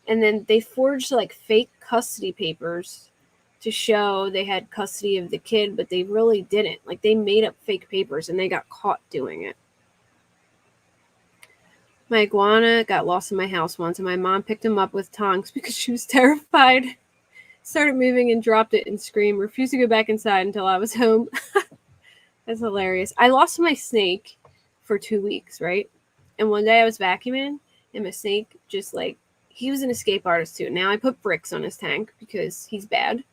And then they forged like fake custody papers to show they had custody of the kid, but they really didn't. Like, they made up fake papers, and they got caught doing it. My iguana got lost in my house once, and my mom picked him up with tongs because she was terrified. Started moving and dropped it and screamed, refused to go back inside until I was home. That's hilarious. I lost my snake for 2 weeks, right? And one day I was vacuuming, and my snake just like, he was an escape artist too. Now I put bricks on his tank because he's bad.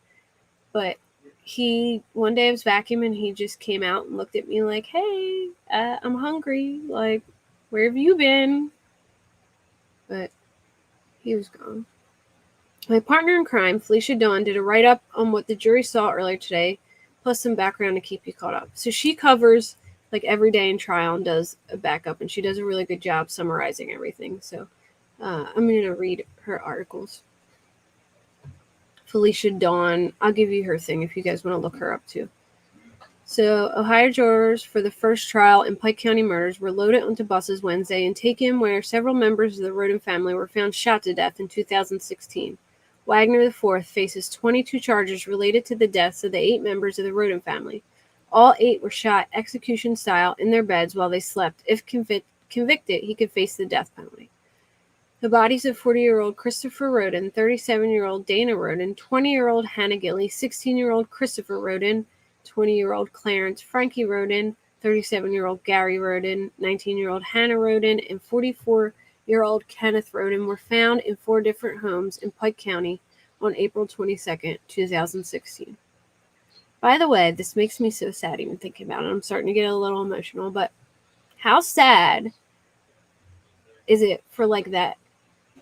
But one day I was vacuuming, and he just came out and looked at me like, hey, I'm hungry. Like, where have you been? But he was gone. My partner in crime, Felicia Dawn, did a write-up on what the jury saw earlier today, plus some background to keep you caught up. So she covers like every day in trial and does a backup, and she does a really good job summarizing everything. So I'm going to read her articles. Felicia Dawn. I'll give you her thing if you guys want to look her up too. So, Ohio jurors for the first trial in Pike County murders were loaded onto buses Wednesday and taken where several members of the Roden family were found shot to death in 2016. Wagner IV faces 22 charges related to the deaths of the 8 members of the Roden family. All 8 were shot execution-style in their beds while they slept. If convicted, he could face the death penalty. The bodies of 40-year-old Christopher Roden, 37-year-old Dana Roden, 20-year-old Hannah Gilley, 16-year-old Christopher Roden, 20-year-old Clarence Frankie Roden, 37-year-old Gary Roden, 19-year-old Hannah Roden, and 44-year-old Kenneth Roden were found in 4 different homes in Pike County on April 22, 2016. By the way, this makes me so sad even thinking about it. I'm starting to get a little emotional, but how sad is it for like that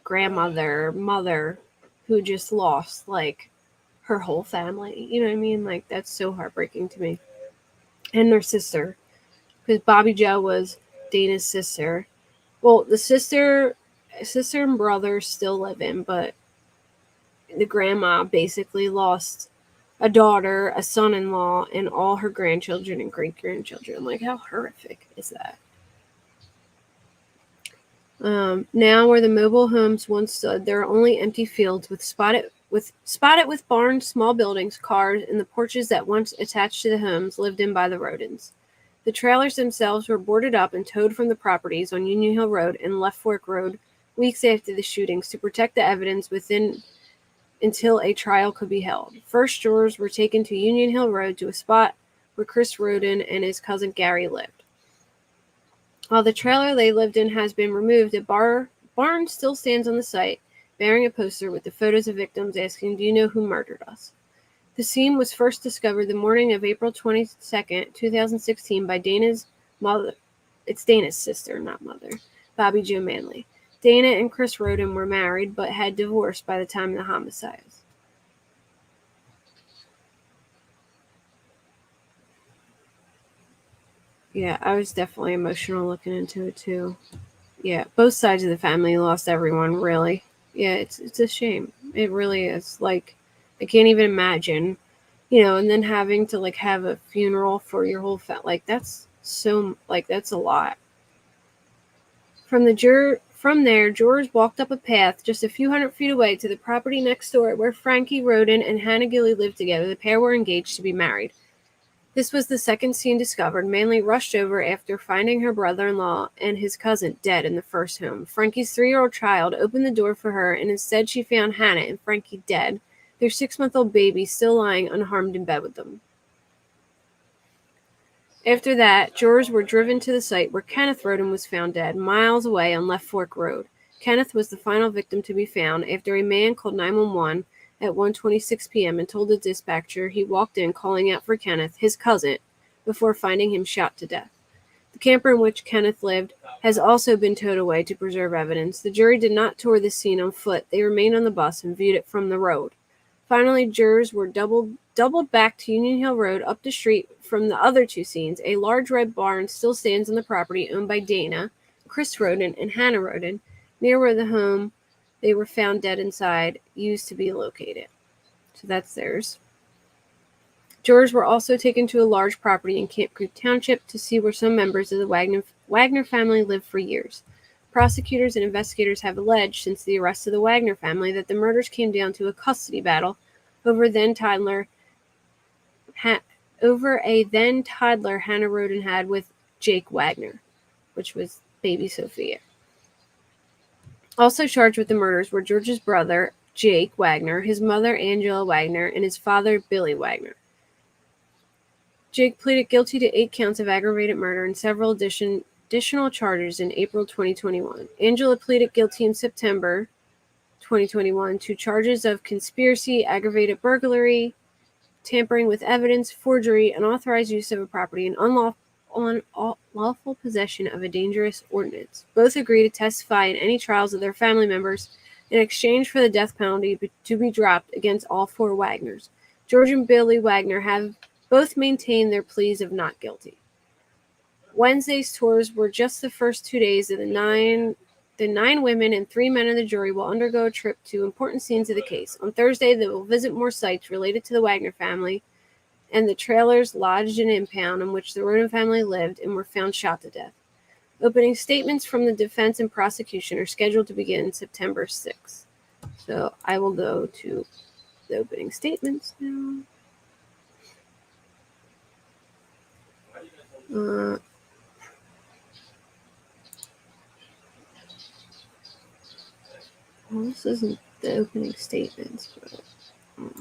grandmother, mother who just lost like her whole family? You know what I mean? Like, that's so heartbreaking to me. And their sister, because Bobby Joe was Dana's sister. Well, the sister and brother still live in, but the grandma basically lost a daughter, a son-in-law, and all her grandchildren and great-grandchildren. Like, how horrific is that? Now, where the mobile homes once stood, there are only empty fields spotted with barns, small buildings, cars, and the porches that once attached to the homes lived in by the Rodens. The trailers themselves were boarded up and towed from the properties on Union Hill Road and Left Fork Road weeks after the shootings to protect the evidence until a trial could be held. First jurors were taken to Union Hill Road to a spot where Chris Roden and his cousin Gary lived. While the trailer they lived in has been removed, a barn still stands on the site, bearing a poster with the photos of victims asking, "Do you know who murdered us?" The scene was first discovered the morning of April 22nd, 2016 by Dana's mother. It's Dana's sister, not mother, Bobby Jo Manley. Dana and Chris Roden were married, but had divorced by the time of the homicides. Yeah, I was definitely emotional looking into it too. Yeah, both sides of the family lost everyone, really. Yeah, it's a shame. It really is. Like, I can't even imagine, and then having to like have a funeral for your whole family. Like, that's that's a lot. From there, jurors walked up a path just a few hundred feet away to the property next door where Frankie Roden and Hannah Gilley lived together. The pair were engaged to be married. This was the second scene discovered. Manley rushed over after finding her brother-in-law and his cousin dead in the first home. Frankie's 3-year-old child opened the door for her, and instead she found Hannah and Frankie dead, their 6-month-old baby still lying unharmed in bed with them. After that, jurors were driven to the site where Kenneth Roden was found dead, miles away on Left Fork Road. Kenneth was the final victim to be found after a man called 911 at 1:26 p.m. and told the dispatcher he walked in calling out for Kenneth, his cousin, before finding him shot to death. The camper in which Kenneth lived has also been towed away to preserve evidence. The jury did not tour the scene on foot. They remained on the bus and viewed it from the road. Finally, jurors were doubled back to Union Hill Road up the street from the other 2 scenes. A large red barn still stands on the property owned by Dana, Chris Roden, and Hannah Roden, near where the home they were found dead inside used to be located. So that's theirs. Jurors were also taken to a large property in Camp Creek Township to see where some members of the Wagner family lived for years. Prosecutors and investigators have alleged since the arrest of the Wagner family that the murders came down to a custody battle over a then-toddler Hannah Roden had with Jake Wagner, which was baby Sophia. Also charged with the murders were George's brother, Jake Wagner, his mother, Angela Wagner, and his father, Billy Wagner. Jake pleaded guilty to 8 counts of aggravated murder and several additional charges in April 2021. Angela pleaded guilty in September 2021 to charges of conspiracy, aggravated burglary, tampering with evidence, forgery, unauthorized use of a property, and unlawful possession of a dangerous ordinance. Both agree to testify in any trials of their family members in exchange for the death penalty to be dropped against all 4 Wagners. George and Billy Wagner have both maintained their pleas of not guilty. Wednesday's tours were just the first 2 days of the The 9 women and 3 men of the jury will undergo a trip to important scenes of the case. On Thursday, they will visit more sites related to the Wagner family and the trailers lodged in impound in which the Roden family lived and were found shot to death. Opening statements from the defense and prosecution are scheduled to begin September 6th. So I will go to the opening statements now. Well, this isn't the opening statements, but all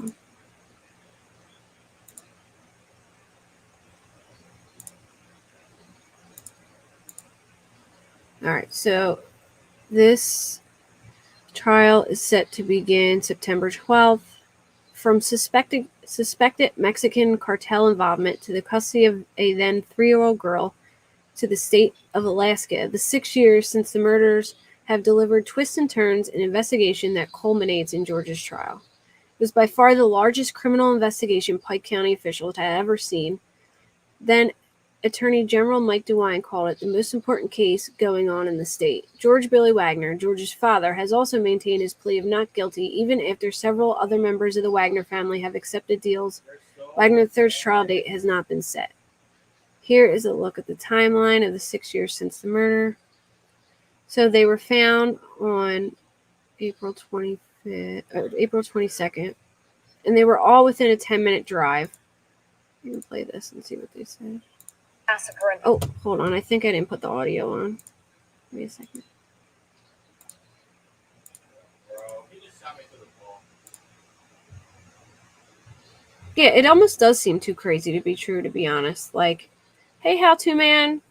right. So this trial is set to begin September 12th. From suspected Mexican cartel involvement to the custody of a then 3-year-old girl to the state of Alaska, the 6 years since the murders have delivered twists and turns in investigation that culminates in George's trial. It was by far the largest criminal investigation Pike County officials had ever seen. Then Attorney General Mike DeWine called it the most important case going on in the state. George Billy Wagner, George's father, has also maintained his plea of not guilty even after several other members of the Wagner family have accepted deals. Wagner III's trial date has not been set. Here is a look at the timeline of the 6 years since the murder. So they were found on April 22nd, and they were all within a 10-minute drive. You can play this and see what they said. Massacre. Oh, hold on. I think I didn't put the audio on. Give me a second. Yeah, it almost does seem too crazy to be true, to be honest. Like, hey, how-to man.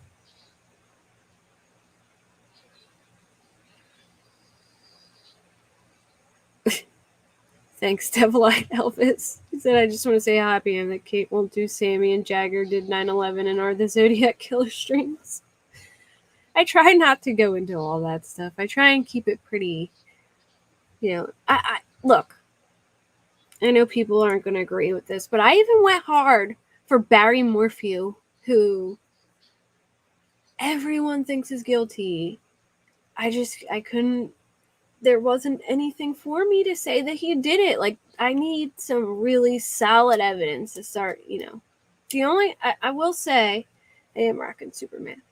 Thanks, Devil-Eyed Elvis. He said, I just want to say how happy I am that Kate won't do Sammy and Jagger did 9/11 and are the Zodiac Killer streams. I try not to go into all that stuff. I try and keep it pretty, I look, I know people aren't going to agree with this, but I even went hard for Barry Morphew, who everyone thinks is guilty. I couldn't, there wasn't anything for me to say that he did it. Like, I need some really solid evidence to start, The only, I will say, I am rocking Superman.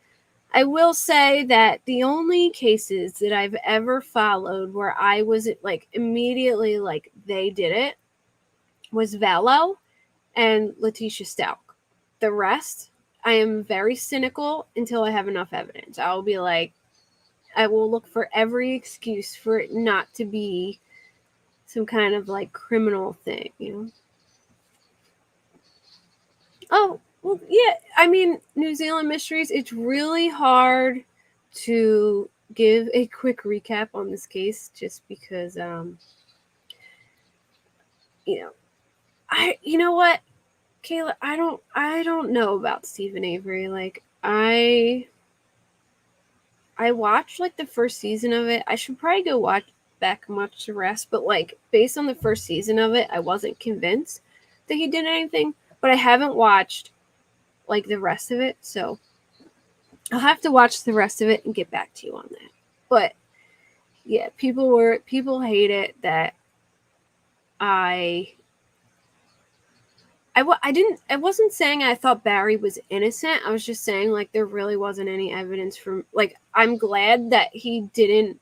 I will say that the only cases that I've ever followed where I was like immediately like they did it was Vallow and Letitia Stout. The rest, I am very cynical until I have enough evidence. I'll be like, I will look for every excuse for it not to be some kind of like criminal thing, Oh, well, yeah. I mean, New Zealand Mysteries, it's really hard to give a quick recap on this case just because, you know what, Kayla, I don't know about Stephen Avery. Like, I watched like the first season of it. I should probably go watch back and watch the rest, but like based on the first season of it, I wasn't convinced that he did anything, but I haven't watched like the rest of it, so I'll have to watch the rest of it and get back to you on that. But yeah, people hate it that I wasn't saying I thought Barry was innocent. I was just saying like there really wasn't any evidence from, like, I'm glad that he didn't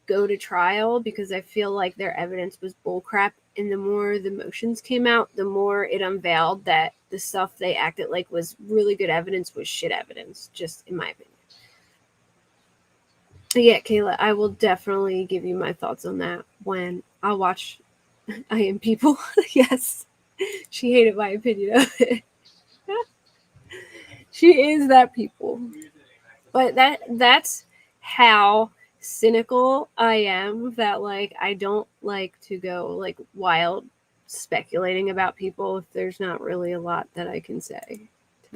go to trial because I feel like their evidence was bullcrap. And the more the motions came out, the more it unveiled that the stuff they acted like was really good evidence was shit evidence, just in my opinion. But yeah, Kayla, I will definitely give you my thoughts on that when I'll watch I Am People. Yes. She hated my opinion of it. She is that people. But that's how cynical I am, that like I don't like to go like wild speculating about people if there's not really a lot that I can say.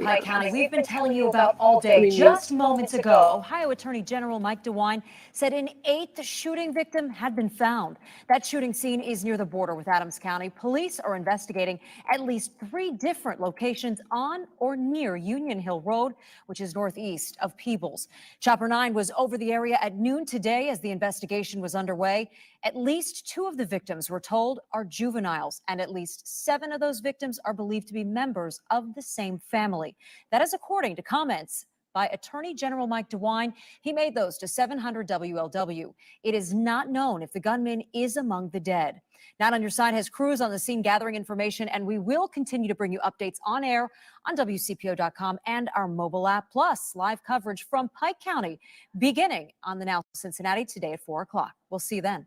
Pike County, we've been telling you about all day. Just moments ago, Ohio Attorney General Mike DeWine said an 8th shooting victim had been found. That shooting scene is near the border with Adams County. Police are investigating at least 3 different locations on or near Union Hill Road, which is northeast of Peebles. Chopper 9 was over the area at noon today as the investigation was underway. At least 2 of the victims, we're told, are juveniles, and at least 7 of those victims are believed to be members of the same family. That is according to comments by Attorney General Mike DeWine. He made those to 700 WLW. It is not known if the gunman is among the dead. Not on Your Side has crews on the scene gathering information, and we will continue to bring you updates on air on WCPO.com and our mobile app, plus live coverage from Pike County beginning on the Now Cincinnati today at 4 o'clock. We'll see you then.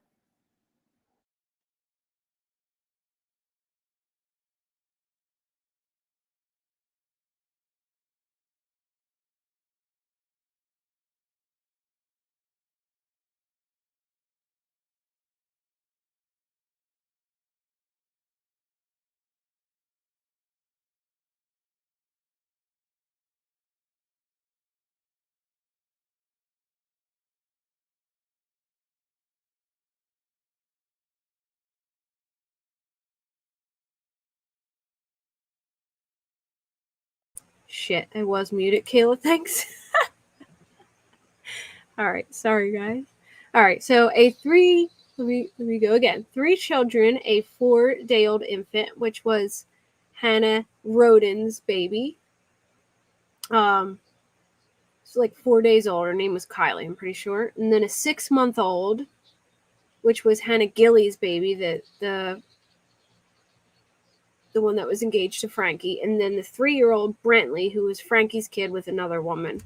Shit, I was muted. Kayla, thanks. All right, sorry guys. All right, so let me go again. 3 children, a 4-day-old infant, which was Hannah Roden's baby. It's like 4 days old. Her name was Kylie, I'm pretty sure. And then a 6-month-old, which was Hannah Gilly's baby, the one that was engaged to Frankie, and then the 3-year-old Brantley, who was Frankie's kid with another woman.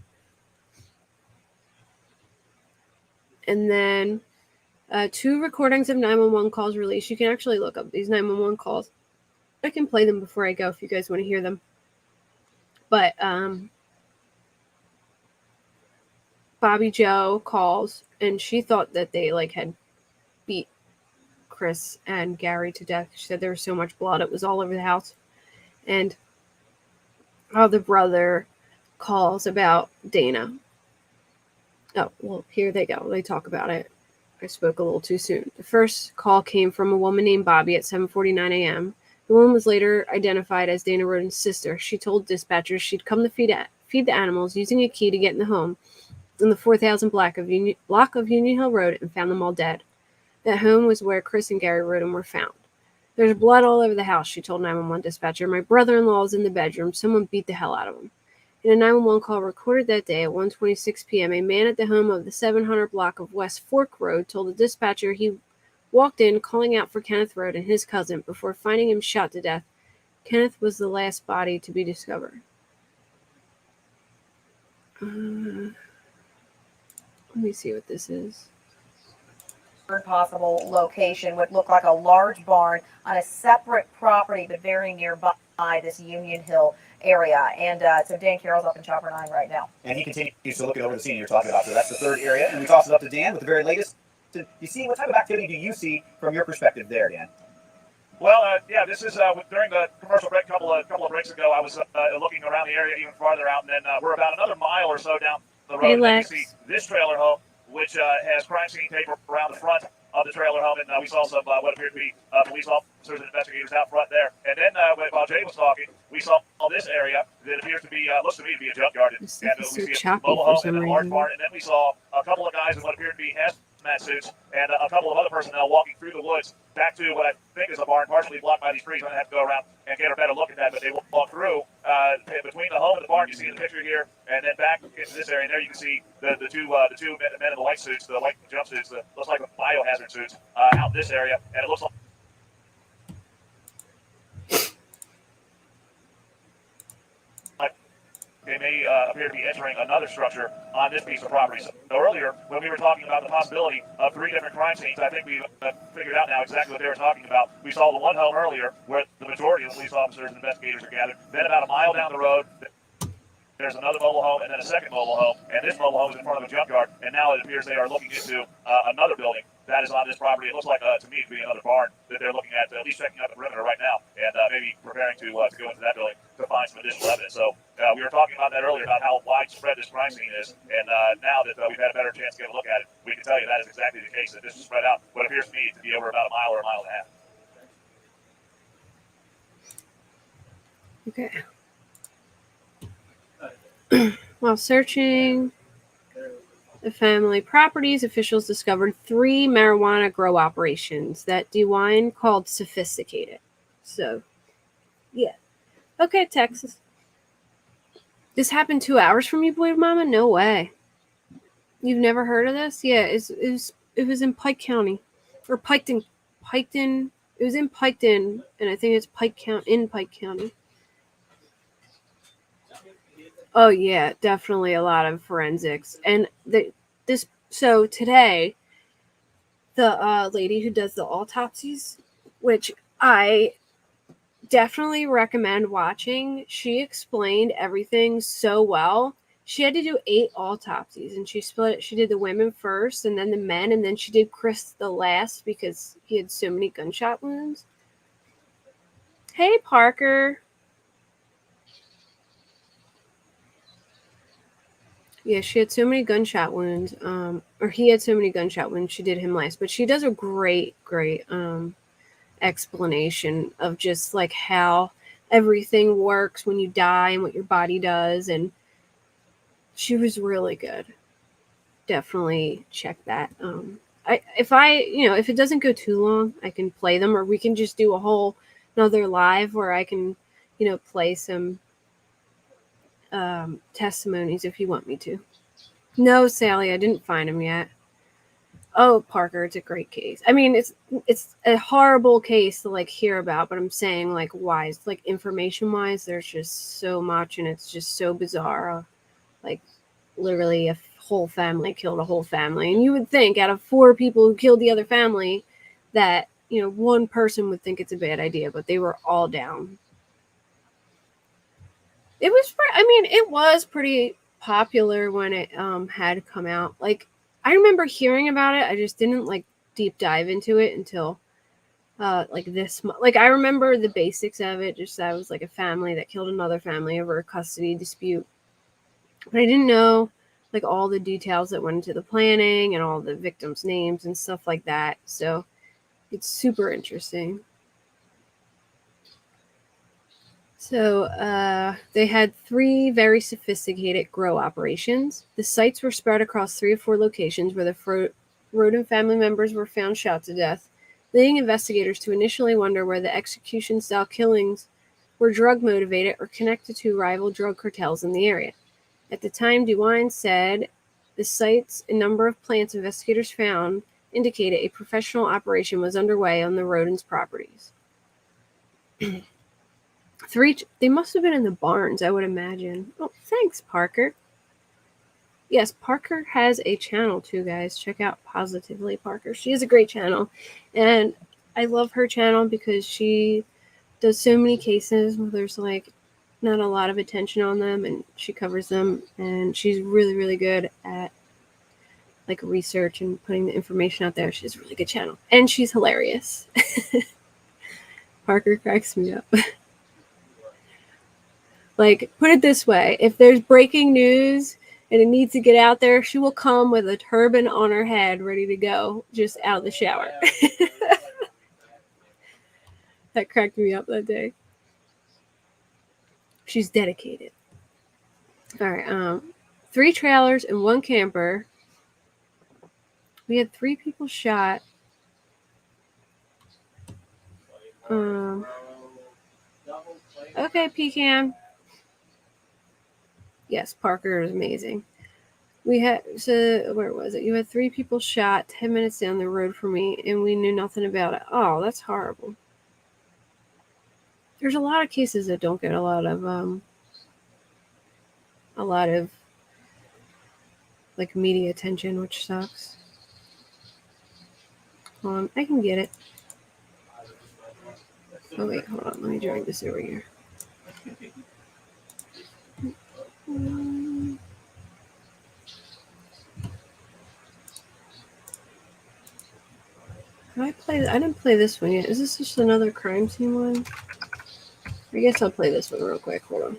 And then 2 recordings of 911 calls released. You can actually look up these 911 calls. I can play them before I go if you guys want to hear them. But Bobby Joe calls, and she thought that they had beat Chris and Gary to death. She said there was so much blood, it was all over the house. And the brother calls about Dana. Oh, well, here they go. They talk about it. I spoke a little too soon. The first call came from a woman named Bobby at 7:49 a.m. The woman was later identified as Dana Roden's sister. She told dispatchers she'd come to feed the animals using a key to get in the home in the 4000 block of Union Hill Road and found them all dead. That home was where Chris and Gary Roden were found. There's blood all over the house, she told 911 dispatcher. My brother-in-law is in the bedroom. Someone beat the hell out of him. In a 911 call recorded that day at 1:26 p.m., a man at the home of the 700 block of West Fork Road told the dispatcher he walked in calling out for Kenneth Roden and his cousin before finding him shot to death. Kenneth was the last body to be discovered. Let me see what this is. Third possible location would look like a large barn on a separate property, but very nearby this Union Hill area. And so Dan Carroll's up in Chopper 9 right now. And he continues to look over the scene you're talking about. So that's the third area. And we toss it up to Dan with the very latest. You see, what type of activity do you see from your perspective there, Dan? Well, yeah, this is during the commercial break a couple of breaks ago. I was looking around the area even farther out, and then we're about another mile or so down the road. Hey, and you see this trailer home, which has crime scene tape around the front of the trailer home, and we saw some what appeared to be police officers and investigators out front there. And then while Jay was talking, we saw this area that appears to be looks to me to be a junkyard, and we see a mobile home and a large barn. And then we saw a couple of guys in what appeared to be hazmat suits and a couple of other personnel walking through the woods back to what I think is a barn partially blocked by these trees. I'm going to have to go around and get a better look at that, but they walk through between the home and the barn. You see in the picture here, and then back into this area. And there you can see the two men in the white suits, the white jumpsuits, that looks like the biohazard suits out in this area, and it looks like they may appear to be entering another structure on this piece of property. So earlier, when we were talking about the possibility of 3 different crime scenes, I think we've figured out now exactly what they were talking about. We saw the one home earlier where the majority of the police officers and investigators are gathered. Then about a mile down the road, there's another mobile home and then a second mobile home. And this mobile home is in front of a junkyard. And now it appears they are looking into another building that is on this property. It looks like, to me, to be another barn that they're looking at least checking out the perimeter right now, and maybe preparing to go into that building to find some additional evidence. So we were talking about that earlier, about how widespread this crime scene is, and now that we've had a better chance to get a look at it, we can tell you that is exactly the case, that this is spread out what appears to me to be over about a mile or a mile and a half. Okay. While searching the family properties, officials discovered 3 marijuana grow operations that DeWine called sophisticated. So, yeah. Okay, Texas. This happened 2 hours from you, Boy Mama? No way. You've never heard of this? Yeah, it was in Pike County. Or Piketon. It was in Piketon, and I think it's in Pike County. Oh yeah, definitely a lot of forensics. And so today, the lady who does the autopsies, which I definitely recommend watching, she explained everything so well. She had to do 8 autopsies, and she split it. She did the women first, and then the men, and then she did Chris the last because he had so many gunshot wounds. Hey, Parker. Yeah, she had so many gunshot wounds, or he had so many gunshot wounds. She did him last, but she does a great explanation of just like how everything works when you die and what your body does, and she was really good. Definitely check that. If it doesn't go too long, I can play them, or we can just do a whole another live where I can, play some testimonies if you want me to. No, Sally, I didn't find him yet. Oh, Parker, it's a great case. I mean, it's a horrible case to like hear about, but I'm saying like wise, like information wise, there's just so much, and it's just so bizarre. Like literally a whole family killed a whole family, and you would think out of 4 people who killed the other family that one person would think it's a bad idea, but they were all down. It was pretty popular when it had come out. Like I remember hearing about it. I just didn't like deep dive into it until like this month. Like I remember the basics of it, just that it was like a family that killed another family over a custody dispute. But I didn't know like all the details that went into the planning and all the victims' names and stuff like that. So it's super interesting. So they had 3 very sophisticated grow operations. The sites were spread across 3 or 4 locations where the rodent family members were found shot to death, leading investigators to initially wonder where the execution-style killings were drug-motivated or connected to rival drug cartels in the area. At the time, DeWine said the sites and number of plants investigators found indicated a professional operation was underway on the rodents' properties. 3, they must have been in the barns, I would imagine. Oh, thanks, Parker. Yes, Parker has a channel too, guys. Check out Positively Parker. She has a great channel, and I love her channel because she does so many cases where there's like not a lot of attention on them, and she covers them, and she's really, really good at like research and putting the information out there. She has a really good channel, and she's hilarious. Parker cracks me up. Like, put it this way, if there's breaking news and it needs to get out there, she will come with a turban on her head ready to go just out of the shower. That cracked me up that day. She's dedicated. All right, 3 trailers and 1 camper. We had 3 people shot. Okay, Pecan. Yes, Parker is amazing. We had, so where was it? You had 3 people shot 10 minutes down the road from me, and we knew nothing about it. Oh, that's horrible. There's a lot of cases that don't get a lot of like media attention, which sucks. Hold on, I can get it. Oh wait, hold on. Let me drag this over here. I didn't play this one yet. Is this just another crime scene one? I guess I'll play this one real quick. Hold on.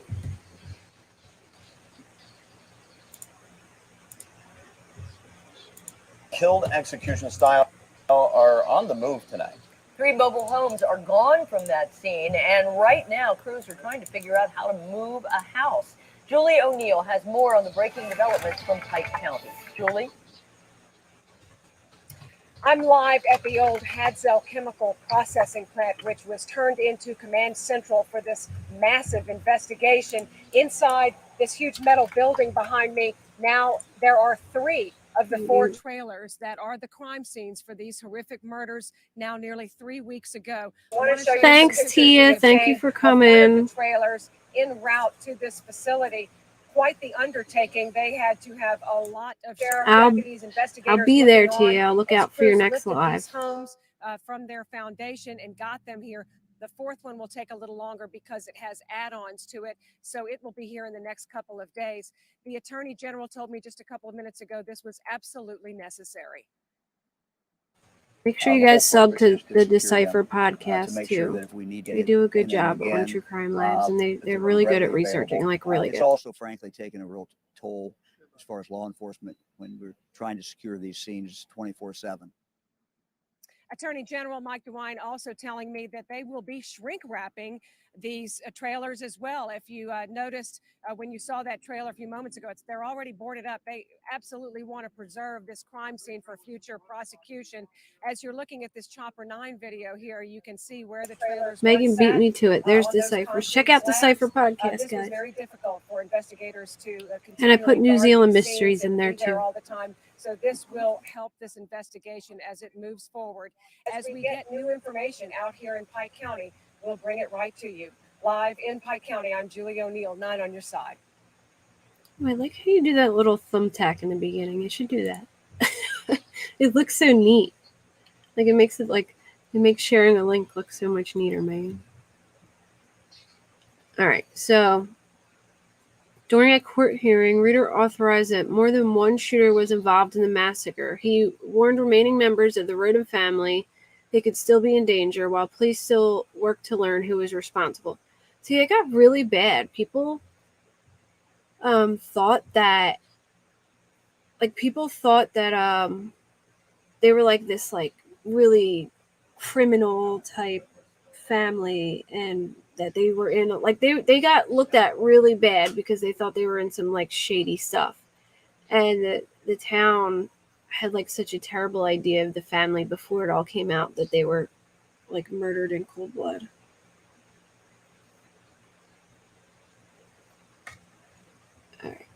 Killed execution style are on the move tonight. 3 mobile homes are gone from that scene, and right now crews are trying to figure out how to move a house. Julie O'Neill has more on the breaking developments from Pike County. Julie? I'm live at the old Hadzel chemical processing plant, which was turned into command central for this massive investigation. Inside this huge metal building behind me, now there are 3 of the 4 trailers that are the crime scenes for these horrific murders now nearly 3 weeks ago. Thanks, Tia. Thank you for coming. Trailers en route to this facility. Quite the undertaking. They had to have a lot of deputies, investigators. I'll be there, Tia. I'll look out for your next live. These homes from their foundation and got them here. The 4th one will take a little longer because it has add-ons to it, so it will be here in the next couple of days. The Attorney General told me just a couple of minutes ago this was absolutely necessary. Make sure you guys sub to the Decipher podcast too. They do a good job on True Crime Labs, and they're really good at researching, like really good. It's also, frankly, taken a real toll as far as law enforcement when we're trying to secure these scenes 24/7. Attorney General Mike DeWine also telling me that they will be shrink wrapping these trailers as well. If you noticed when you saw that trailer a few moments ago, they're already boarded up. They absolutely want to preserve this crime scene for future prosecution. As you're looking at this Chopper 9 video here, you can see where the trailers. Megan beat me to it. There's Decipher. Check out Decipher podcast, this guys. was very difficult for investigators to and I put New Zealand mysteries in there too. All the time. So this will help this investigation as it moves forward. As we get new information out here in Pike County, we'll bring it right to you. Live in Pike County, I'm Julie O'Neill, 9 on your side. Oh, I like how you do that little thumbtack in the beginning. You should do that. It looks so neat. Like it makes sharing a link look so much neater, Megan. All right, so during a court hearing, Reader authorized that more than one shooter was involved in the massacre. He warned remaining members of the Rodham family they could still be in danger while police still work to learn who was responsible. See, it got really bad. People thought that they were like this like really criminal type family, and that they were in like they got looked at really bad because they thought they were in some like shady stuff, and the town had like such a terrible idea of the family before it all came out that they were like murdered in cold blood. All right.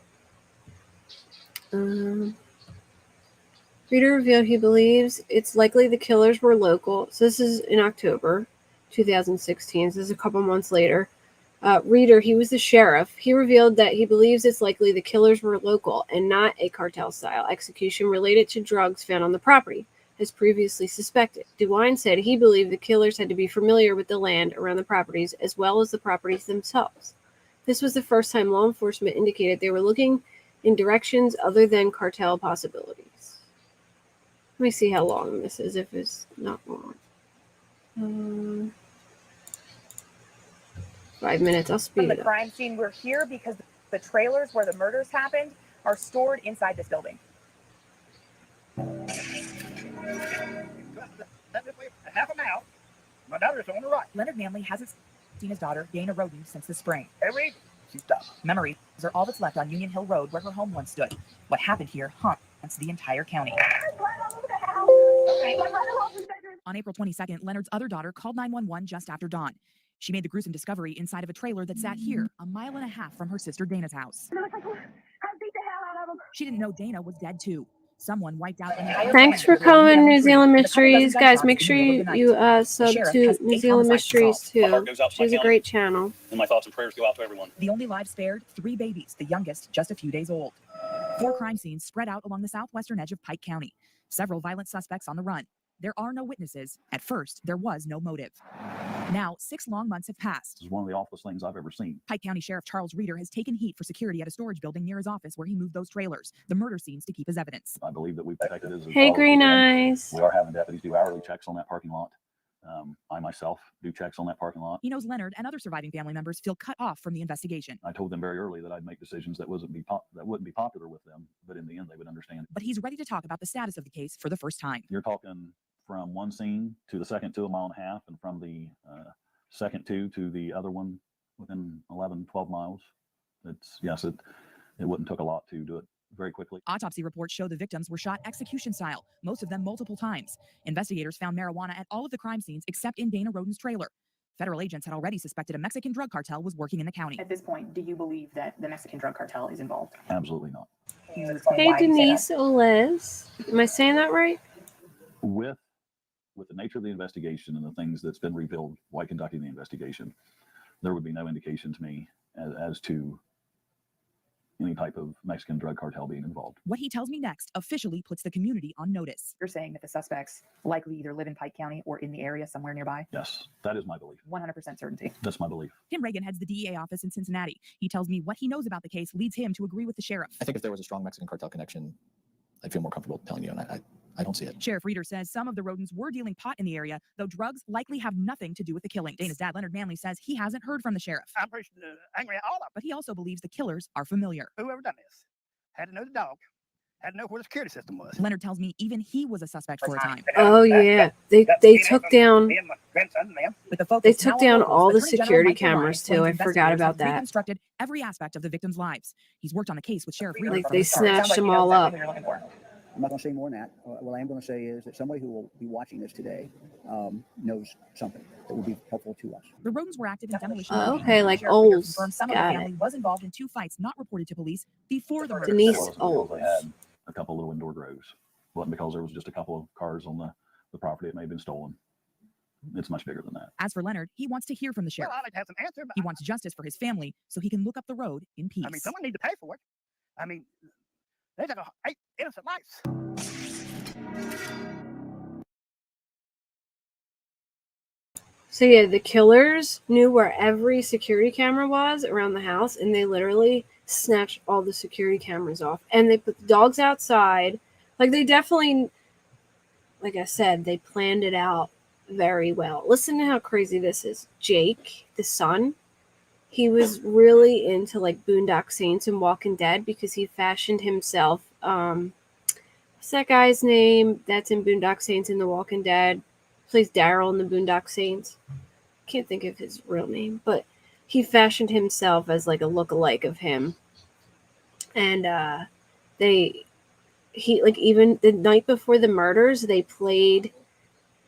Reader revealed he believes it's likely the killers were local. So this is in October 2016. So this is a couple months later. Reader, he was the sheriff. He revealed that he believes it's likely the killers were local and not a cartel-style execution related to drugs found on the property, as previously suspected. DeWine said he believed the killers had to be familiar with the land around the properties as well as the properties themselves. This was the first time law enforcement indicated they were looking in directions other than cartel possibilities. Let me see how long this is, if it's not long. 5 minutes. I'll speed it up. From the crime scene, we're here because the trailers where the murders happened are stored inside this building. Half a mile. My daughter's on the right. Leonard Manley hasn't seen his daughter, Dana Roden, since the spring. Every she's done. Memories are all that's left on Union Hill Road where her home once stood. What happened here haunts the entire county. On April 22nd, Leonard's other daughter called 911 just after dawn. She made the gruesome discovery inside of a trailer that sat here, a mile and a half from her sister Dana's house. She didn't know Dana was dead too. Someone wiped out an entire Thanks for coming, New Zealand Mysteries. Guys, make sure you sub to New Zealand Mysteries too. She has a great channel. And my thoughts and prayers go out to everyone. The only lives spared, 3 babies, the youngest just a few days old. 4 crime scenes spread out along the southwestern edge of Pike County. Several violent suspects on the run. There are no witnesses. At first, there was no motive. Now, 6 long months have passed. This is one of the awfulest things I've ever seen. Pike County Sheriff Charles Reader has taken heat for security at a storage building near his office where he moved those trailers, the murder scenes, to keep as evidence. I believe that we've protected it as Hey, well Green as we can. Eyes. We are having deputies do hourly checks on that parking lot I myself do checks on that parking lot. He knows Leonard and other surviving family members feel cut off from the investigation. I told them very early that I'd make decisions that wouldn't be popular with them, but in the end, they would understand. But he's ready to talk about the status of the case for the first time. You're talking from one scene to the second two, 1.5 miles, and from the second two to the other one within 11, 12 miles. It wouldn't took a lot to do it very quickly. Autopsy reports show the victims were shot execution style, most of them multiple times. Investigators found marijuana at all of the crime scenes except in Dana Roden's trailer. Federal agents had already suspected a Mexican drug cartel was working in the county. At this point, do you believe that the Mexican drug cartel is involved? Absolutely not. Hey, Denise Olez. Am I saying that right? With the nature of the investigation and the things that's been revealed while conducting the investigation, there would be no indication to me as to any type of Mexican drug cartel being involved. What he tells me next officially puts the community on notice. You're saying that the suspects likely either live in Pike County or in the area somewhere nearby? Yes, that is my belief. 100% certainty. That's my belief. Tim Reagan heads the DEA office in Cincinnati. He tells me what he knows about the case leads him to agree with the sheriff. I think if there was a strong Mexican cartel connection, I'd feel more comfortable telling you, and I don't see it. Sheriff Reeder says some of the Rodens were dealing pot in the area, though drugs likely have nothing to do with the killing. Dana's dad, Leonard Manley, says he hasn't heard from the sheriff. I'm pretty angry at all of them. But he also believes the killers are familiar. Whoever done this had to know the dog, had to know where the security system was. Leonard tells me even he was a suspect for a time. Oh yeah, they took down. With the focus They took now on down locals, all the Attorney General security Mike DeWine cameras too. I explains forgot investigators about have that. reconstructed every aspect of the victims' lives. He's worked on the case with Sheriff Reeder. Like from they the start. snatched them all up. I'm not going to say more than that. What I am going to say is that somebody who will be watching this today knows something that will be helpful to us. The Rodens were active in demolition. Oh, work. okay, like Sheriff Reeder Oles. confirmed some of the Got family was involved in 2 fights not reported to police before the murder. Denise Oles. Oles. I had a couple little indoor grows. Wasn't because there was just a couple of cars on the property that may have been stolen. It's much bigger than that. As for Leonard, he wants to hear from the sheriff. Well, I'd like to have some answer, but He wants justice for his family so he can look up the road in peace. I mean, someone need to pay for it. I mean, they took 8 innocent lives. So yeah, the killers knew where every security camera was around the house, and they literally snatched all the security cameras off. And they put the dogs outside. Like they definitely, like I said, they planned it out very well. Listen to how crazy this is. Jake, the son, he was really into like Boondock Saints and Walking Dead because he fashioned himself. What's that guy's name that's in Boondock Saints and The Walking Dead? Plays Daryl in the Boondock Saints. Can't think of his real name, but he fashioned himself as like a look-alike of him. And he like even the night before the murders, they played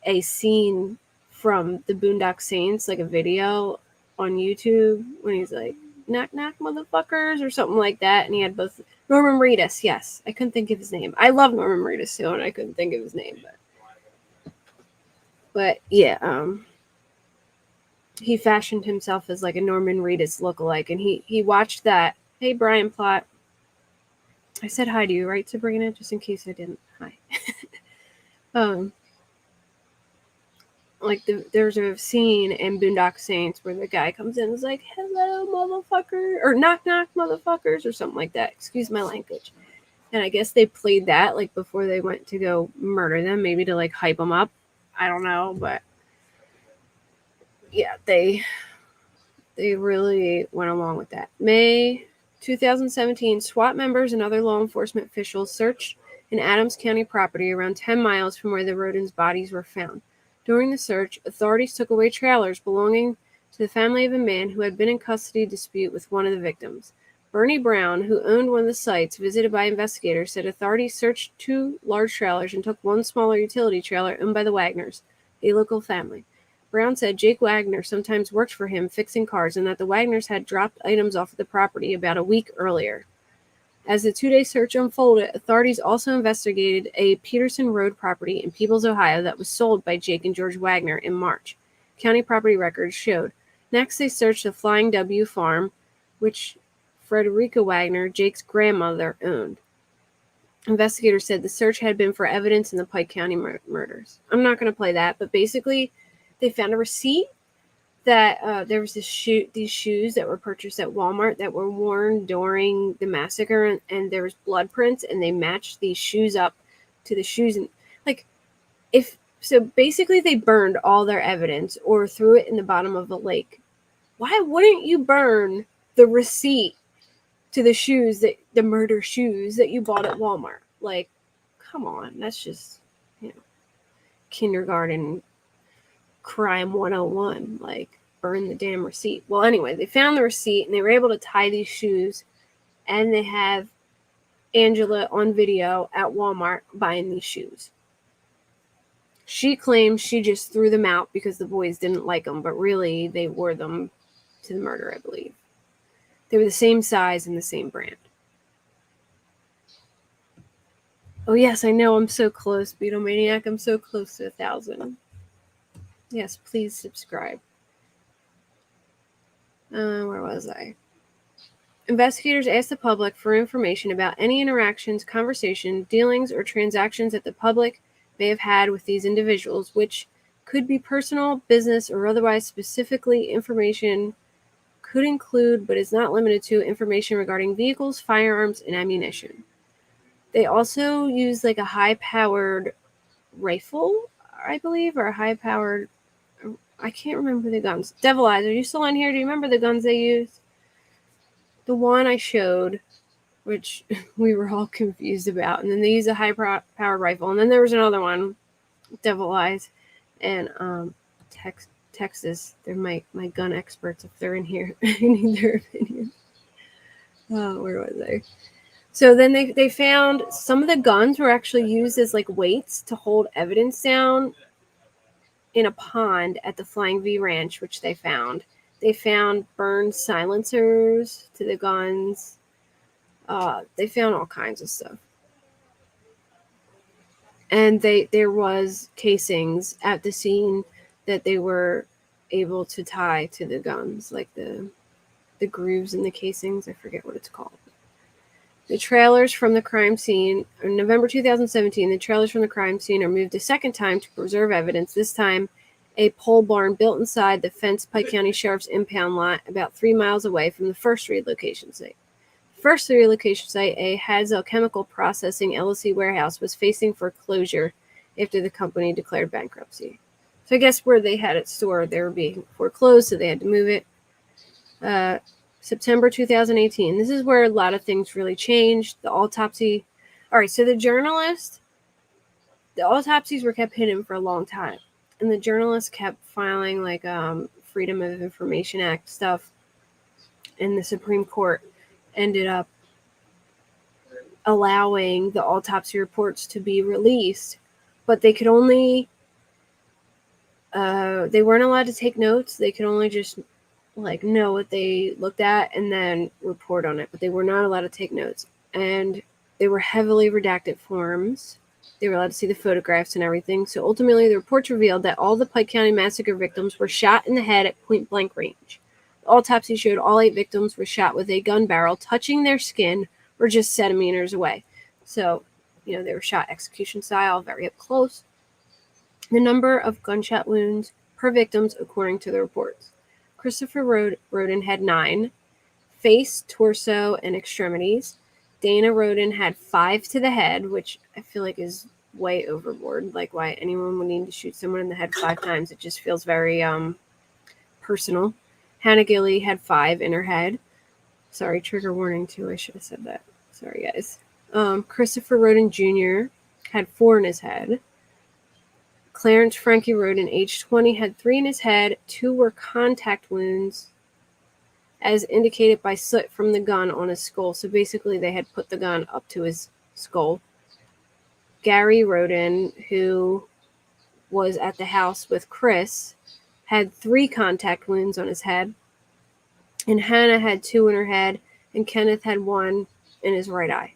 a scene from the Boondock Saints, like a video on YouTube when he's like, knock knock motherfuckers or something like that. And he had both Norman Reedus. Yes, I couldn't think of his name. I love Norman Reedus too, and I couldn't think of his name, but yeah, he fashioned himself as like a Norman Reedus lookalike, and he watched that. Hey, Brian Plott. I said hi to you, right, Sabrina? Just in case I didn't. Hi. Like there's a scene in Boondock Saints where the guy comes in and is like, hello, motherfucker, or knock knock motherfuckers, or something like that. Excuse my language. And I guess they played that like before they went to go murder them, maybe to like hype them up. I don't know, but yeah, they really went along with that. May 2017, SWAT members and other law enforcement officials searched an Adams County property around 10 miles from where the Rodens' bodies were found. During the search, authorities took away trailers belonging to the family of a man who had been in custody dispute with one of the victims. Bernie Brown, who owned one of the sites visited by investigators, said authorities searched 2 large trailers and took one smaller utility trailer owned by the Wagners, a local family. Brown said Jake Wagner sometimes worked for him fixing cars and that the Wagners had dropped items off of the property about a week earlier. As the 2-day search unfolded, authorities also investigated a Peterson Road property in Peebles, Ohio that was sold by Jake and George Wagner in March. County property records showed. Next, they searched the Flying W farm, which Frederica Wagner, Jake's grandmother, owned. Investigators said the search had been for evidence in the Pike County murders. I'm not going to play that, but basically they found a receipt that there was these shoes that were purchased at Walmart that were worn during the massacre, and there was blood prints, and they matched these shoes up to the shoes. And like, if So basically, they burned all their evidence or threw it in the bottom of a lake. Why wouldn't you burn the receipt to the murder shoes that you bought at Walmart? Like, come on, that's just, kindergarten crime 101. Like, burn the damn receipt. Well, anyway, they found the receipt and they were able to tie these shoes, and they have Angela on video at Walmart buying these shoes. She claims she just threw them out because the boys didn't like them, but really they wore them to the murder, I believe. They were the same size and the same brand. Oh yes, I know, I'm so close, Beatlemaniac. I'm so close to 1,000. Yes, please subscribe. Where was I? Investigators asked the public for information about any interactions, conversation, dealings, or transactions that the public may have had with these individuals, which could be personal, business, or otherwise. Specifically, information could include, but is not limited to, information regarding vehicles, firearms, and ammunition. They also used like a high-powered rifle, I believe, or a high-powered... I can't remember the guns. Devil Eyes, are you still on here? Do you remember the guns they used? The one I showed, which we were all confused about. And then they used a high-powered rifle. And then there was another one, Devil Eyes. And Texas, they're my gun experts if they're in here. I need their opinion. Oh, where was I? So then they found some of the guns were actually used as like weights to hold evidence down in a pond at the Flying V Ranch, which they found. They found burned silencers to the guns. They found all kinds of stuff. And there was casings at the scene that they were able to tie to the guns, like the grooves in the casings. I forget what it's called. The trailers from the crime scene, in November 2017, the trailers from the crime scene are moved a second time to preserve evidence. This time, a pole barn built inside the fenced Pike County Sheriff's impound lot about 3 miles away from the first relocation site. The first relocation site, a Hazel Chemical Processing LLC warehouse, was facing foreclosure after the company declared bankruptcy. So I guess where they had it stored, they were being foreclosed, so they had to move it. September 2018. This is where a lot of things really changed. The autopsy. All right, so the autopsies were kept hidden for a long time. And the journalists kept filing like Freedom of Information Act stuff. And the Supreme Court ended up allowing the autopsy reports to be released. But they could only... they weren't allowed to take notes. They could only just know what they looked at and then report on it, but they were not allowed to take notes. And they were heavily redacted forms. They were allowed to see the photographs and everything. So ultimately, the reports revealed that all the Pike County Massacre victims were shot in the head at point blank range. The autopsy showed all 8 victims were shot with a gun barrel touching their skin or just centimeters away. So, they were shot execution style, very up close. The number of gunshot wounds per victims, according to the reports. Christopher Roden had 9, face, torso, and extremities. Dana Roden had 5 to the head, which I feel like is way overboard. Like, why anyone would need to shoot someone in the head 5 times. It just feels very personal. Hannah Gilley had 5 in her head. Sorry, trigger warning too. I should have said that. Sorry, guys. Christopher Roden Jr. had 4 in his head. Clarence Frankie Roden, age 20, had 3 in his head. 2 were contact wounds, as indicated by soot from the gun on his skull. So basically, they had put the gun up to his skull. Gary Roden, who was at the house with Chris, had 3 contact wounds on his head. And Hannah had 2 in her head, and Kenneth had 1 in his right eye.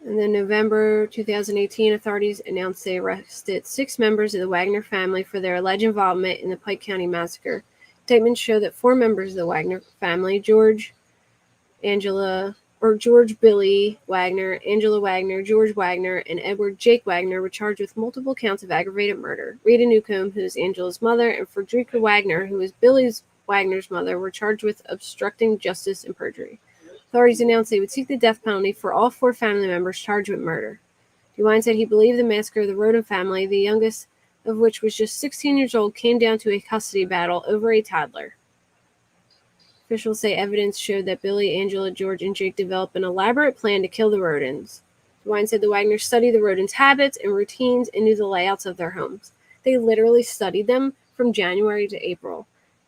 And then November 2018, authorities announced they arrested 6 members of the Wagner family for their alleged involvement in the Pike County Massacre. Statements show that 4 members of the Wagner family, George Billy Wagner, Angela Wagner, George Wagner, and Edward Jake Wagner, were charged with multiple counts of aggravated murder. Rita Newcomb, who is Angela's mother, and Frederica Wagner, who is Billy Wagner's mother, were charged with obstructing justice and perjury. Authorities announced they would seek the death penalty for all 4 family members charged with murder. DeWine said he believed the massacre of the Roden family, the youngest of which was just 16 years old, came down to a custody battle over a toddler. Officials say evidence showed that Billy, Angela, George, and Jake developed an elaborate plan to kill the Rodens. DeWine said the Wagners studied the Rodens' habits and routines and knew the layouts of their homes. They literally studied them from January to April,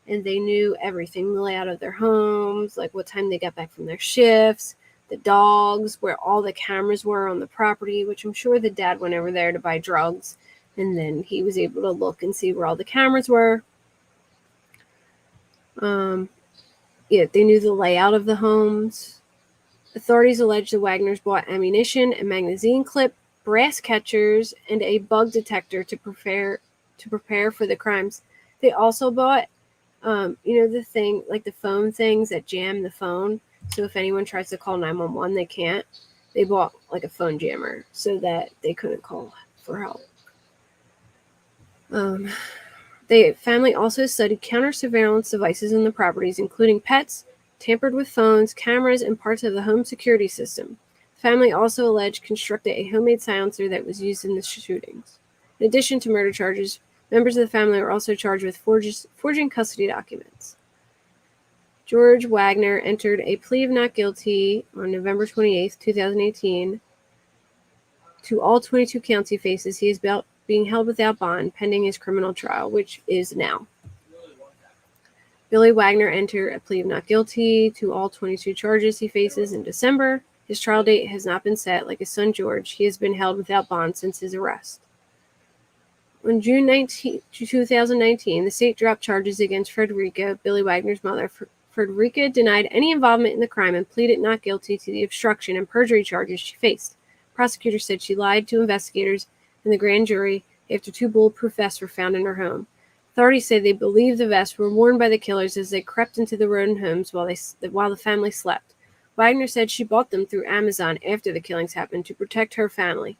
and they knew everything, the layout of their homes, like what time they got back from their shifts, the dogs, where all the cameras were on the property, which I'm sure the dad went over there to buy drugs, and then he was able to look and see where all the cameras were. They knew the layout of the homes. Authorities allege the Wagners bought ammunition, a magazine clip, brass catchers, and a bug detector to prepare for the crimes. They also bought, the thing, like the phone things that jam the phone. So if anyone tries to call 911, they can't. They bought like a phone jammer so that they couldn't call for help. The family also studied counter surveillance devices in the properties, including pets, tampered with phones, cameras, and parts of the home security system. The family also alleged constructed a homemade silencer that was used in the shootings. In addition to murder charges, members of the family were also charged with forging custody documents. George Wagner entered a plea of not guilty on November 28, 2018. To all 22 counts he faces, he is being held without bond pending his criminal trial, which is now. Billy Wagner entered a plea of not guilty to all 22 charges he faces in December. His trial date has not been set. Like his son George, he has been held without bond since his arrest. On June 19, 2019, the state dropped charges against Frederica, Billy Wagner's mother. Frederica denied any involvement in the crime and pleaded not guilty to the obstruction and perjury charges she faced. Prosecutors said she lied to investigators and the grand jury after 2 bulletproof vests were found in her home. Authorities say they believe the vests were worn by the killers as they crept into the Roden homes while the family slept. Wagner said she bought them through Amazon after the killings happened to protect her family.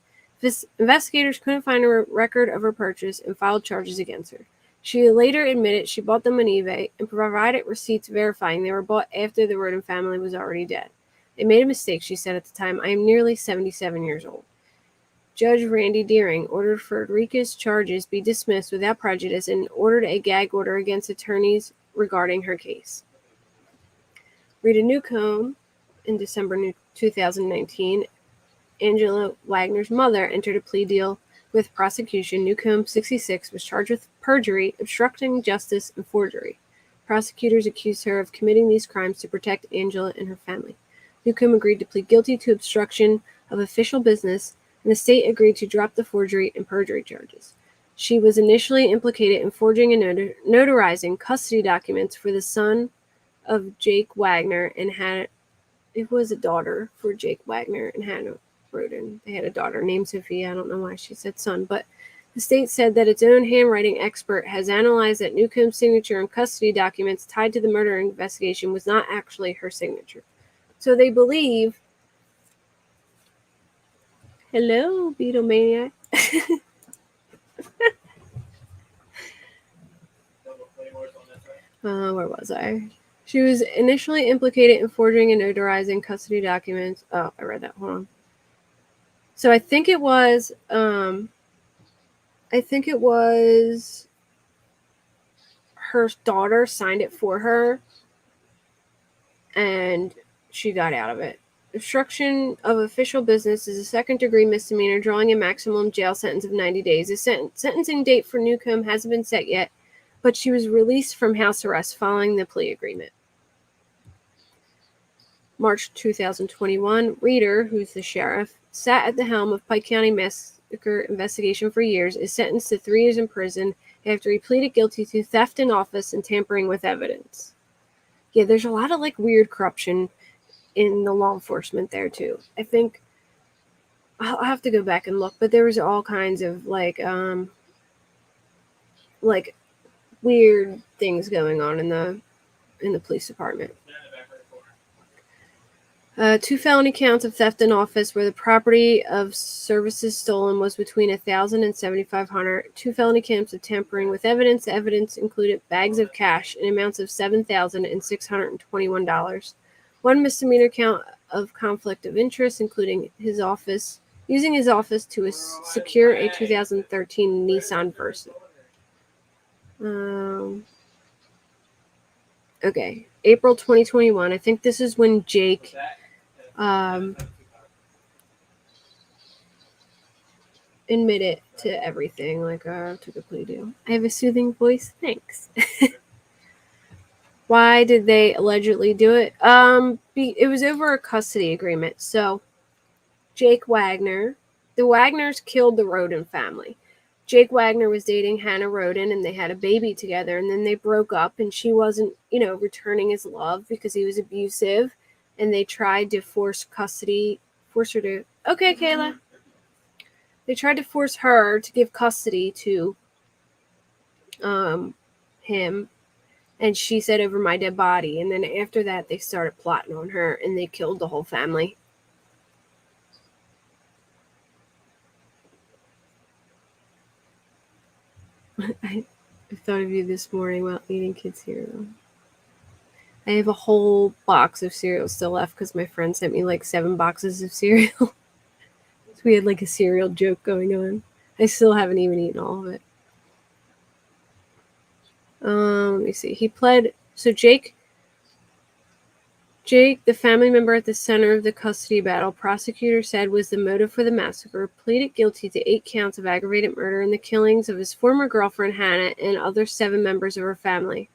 Investigators couldn't find a record of her purchase and filed charges against her. She later admitted she bought them on eBay and provided receipts verifying they were bought after the Roden family was already dead. They made a mistake, she said at the time. I am nearly 77 years old. Judge Randy Deering ordered Frederica's charges be dismissed without prejudice and ordered a gag order against attorneys regarding her case. Rita Newcomb, in December 2019, Angela Wagner's mother entered a plea deal with prosecution. Newcomb, 66, was charged with perjury, obstructing justice, and forgery. Prosecutors accused her of committing these crimes to protect Angela and her family. Newcomb agreed to plead guilty to obstruction of official business, and the state agreed to drop the forgery and perjury charges. She was initially implicated in forging and notarizing custody documents for the son of Jake Wagner and it was a daughter for Jake Wagner and Hannah Roden. They had a daughter named Sophia. I don't know why she said son, but the state said that its own handwriting expert has analyzed that Newcomb's signature on custody documents tied to the murder investigation was not actually her signature. So they believe. Hello, Beatlemaniac. Where was I? She was initially implicated in forging and notarizing custody documents. Oh, I read that. Hold on. So I think it was her daughter signed it for her and she got out of it. Obstruction of official business is a second-degree misdemeanor, drawing a maximum jail sentence of 90 days. The sentencing date for Newcomb hasn't been set yet, but she was released from house arrest following the plea agreement. March 2021, Reeder, who's the sheriff, sat at the helm of Pike County Massacre investigation for years, is sentenced to 3 years in prison after he pleaded guilty to theft in office and tampering with evidence. Yeah, there's a lot of weird corruption in the law enforcement there too. I think I'll have to go back and look, but there was all kinds of weird things going on in the police department. 2 felony counts of theft in office where the property of services stolen was between $1,000 and $7,500. 2 felony counts of tampering with evidence. The evidence included bags of cash in amounts of $7,621. 1 misdemeanor count of conflict of interest, including his office using his office to secure a 2013 Nissan Versa. Okay, April 2021. I think this is when Jake admitted to everything. Like, took a plea deal. I have a soothing voice. Thanks. Why did they allegedly do it? It was over a custody agreement. So, Jake Wagner, the Wagners killed the Roden family. Jake Wagner was dating Hannah Roden, and they had a baby together, and then they broke up, and she wasn't, returning his love because he was abusive, and they tried to force her to, okay, Kayla. They tried to force her to give custody to him, and she said, over my dead body, and then after that, they started plotting on her, and they killed the whole family. I thought of you this morning while eating kids' cereal. I have a whole box of cereal still left because my friend sent me like 7 boxes of cereal. So we had like a cereal joke going on. I still haven't even eaten all of it. Let me see. He pled. So Jake, the family member at the center of the custody battle, prosecutor said was the motive for the massacre, pleaded guilty to 8 counts of aggravated murder and the killings of his former girlfriend Hannah and other 7 members of her family.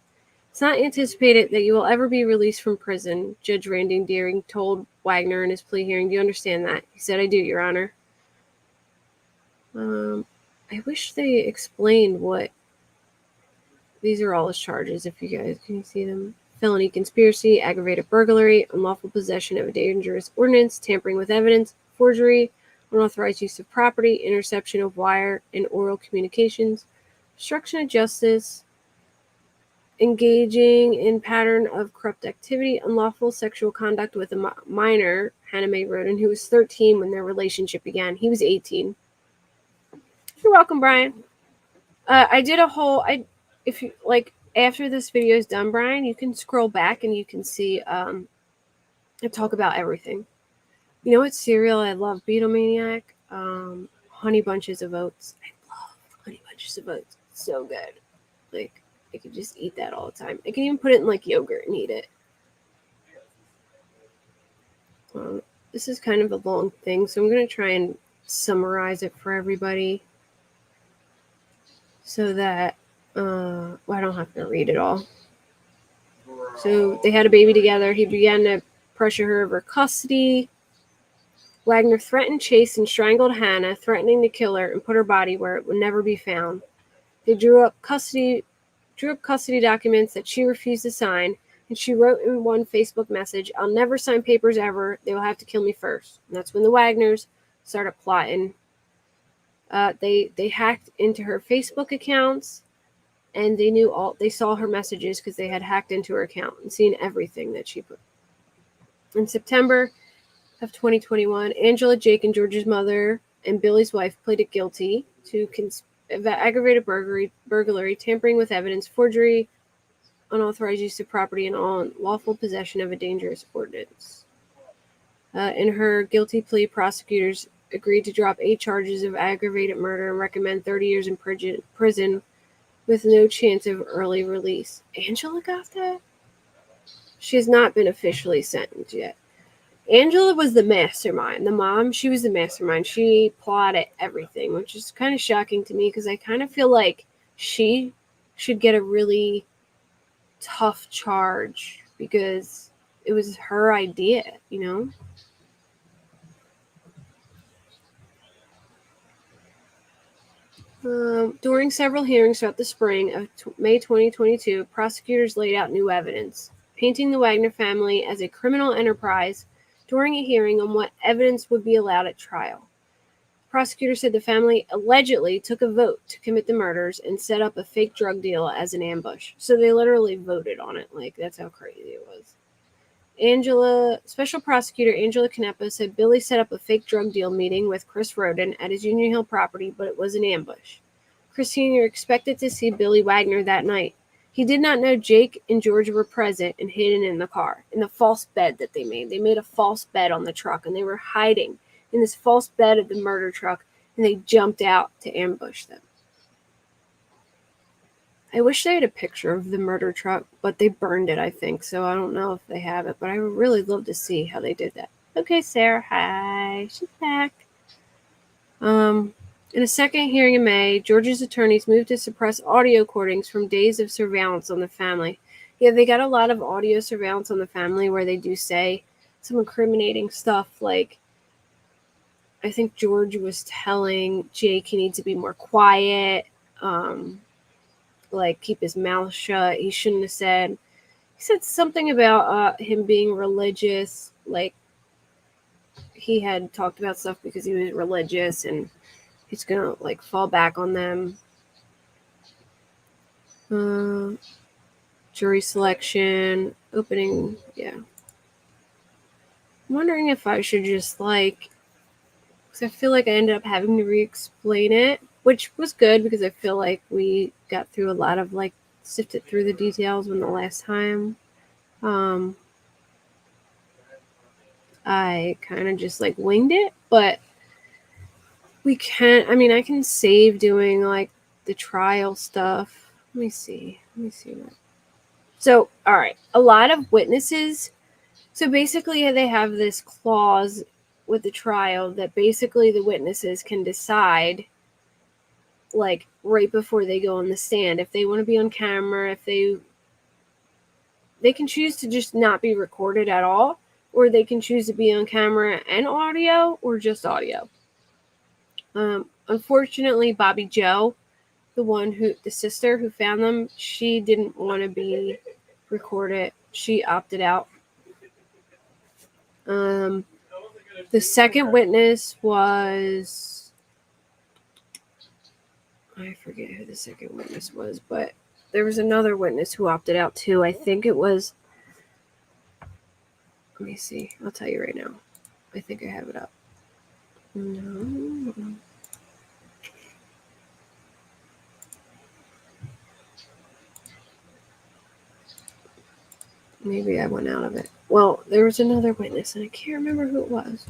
It's not anticipated that you will ever be released from prison, Judge Randy Deering told Wagner in his plea hearing. Do you understand that? He said, I do, Your Honor. I wish they explained what... These are all his charges, if you guys can see them. Felony conspiracy, aggravated burglary, unlawful possession of a dangerous ordinance, tampering with evidence, forgery, unauthorized use of property, interception of wire and oral communications, obstruction of justice, engaging in pattern of corrupt activity, unlawful sexual conduct with a minor, Hannah Mae Roden, who was 13 when their relationship began. He was 18. You're welcome, Brian. I did a whole... if you like, after this video is done, Brian, you can scroll back and you can see I talk about everything. You know what cereal I love? Beatlemaniac. Honey Bunches of Oats. I love Honey Bunches of Oats. It's so good. Like, I could just eat that all the time. I can even put it in like yogurt and eat it. This is kind of a long thing, so I'm going to try and summarize it for everybody so that I don't have to read it all. So they had a baby together. He began to pressure her over custody. Wagner threatened, chased, and strangled Hannah, threatening to kill her and put her body where it would never be found. They drew up custody documents that she refused to sign, and she wrote in one Facebook message, I'll never sign papers ever. They will have to kill me first. And that's when the Wagners started plotting. They hacked into her Facebook accounts, and they saw her messages because they had hacked into her account and seen everything that she put. In September of 2021, Angela, Jake, and George's mother and Billy's wife pleaded guilty to aggravated burglary, tampering with evidence, forgery, unauthorized use of property, and unlawful possession of a dangerous ordinance. In her guilty plea, prosecutors agreed to drop 8 charges of aggravated murder and recommend 30 years in prison with no chance of early release. Angela got that? She has not been officially sentenced yet. Angela was the mastermind. The mom, she was the mastermind. She plotted everything, which is kind of shocking to me because I kind of feel like she should get a really tough charge because it was her idea, you know? During several hearings throughout the spring of May 2022, prosecutors laid out new evidence, painting the Wagner family as a criminal enterprise during a hearing on what evidence would be allowed at trial. The prosecutor said the family allegedly took a vote to commit the murders and set up a fake drug deal as an ambush. So they literally voted on it. Like, that's how crazy it was. Special prosecutor Angela Canepa said Billy set up a fake drug deal meeting with Chris Roden at his Union Hill property, but it was an ambush. Chris Sr. expected to see Billy Wagner that night. He did not know Jake and George were present and hidden in the car, in the false bed that they made. They made a false bed on the truck, and they were hiding in this false bed of the murder truck, and they jumped out to ambush them. I wish they had a picture of the murder truck, but they burned it, I think, so I don't know if they have it, but I would really love to see how they did that. Okay, Sarah, hi, she's back. In a second hearing in May, Georgia's attorneys moved to suppress audio recordings from days of surveillance on the family. Yeah, they got a lot of audio surveillance on the family where they do say some incriminating stuff, like I think George was telling Jake he needs to be more quiet, like keep his mouth shut. He shouldn't have said. He said something about him being religious, like he had talked about stuff because he was religious and he's gonna like fall back on them. Jury selection, opening, yeah. I'm wondering if I should just like, because I feel like I ended up having to re-explain it, which was good because I feel like we got through a lot of like sifted through the details when the last time. I kind of just like winged it, but we can't. I mean, I can save doing like the trial stuff. Let me see what. So, all right, a lot of witnesses. So basically, they have this clause with the trial that basically the witnesses can decide, like right before they go on the stand, if they want to be on camera, if they can choose to just not be recorded at all, or they can choose to be on camera and audio, or just audio. Unfortunately, Bobby Joe, the sister who found them, she didn't want to be recorded. She opted out. The second witness was, I forget who the second witness was, but there was another witness who opted out too. I think it was, let me see. I'll tell you right now. I think I have it up. No. Maybe I went out of it. Well, there was another witness, and I can't remember who it was.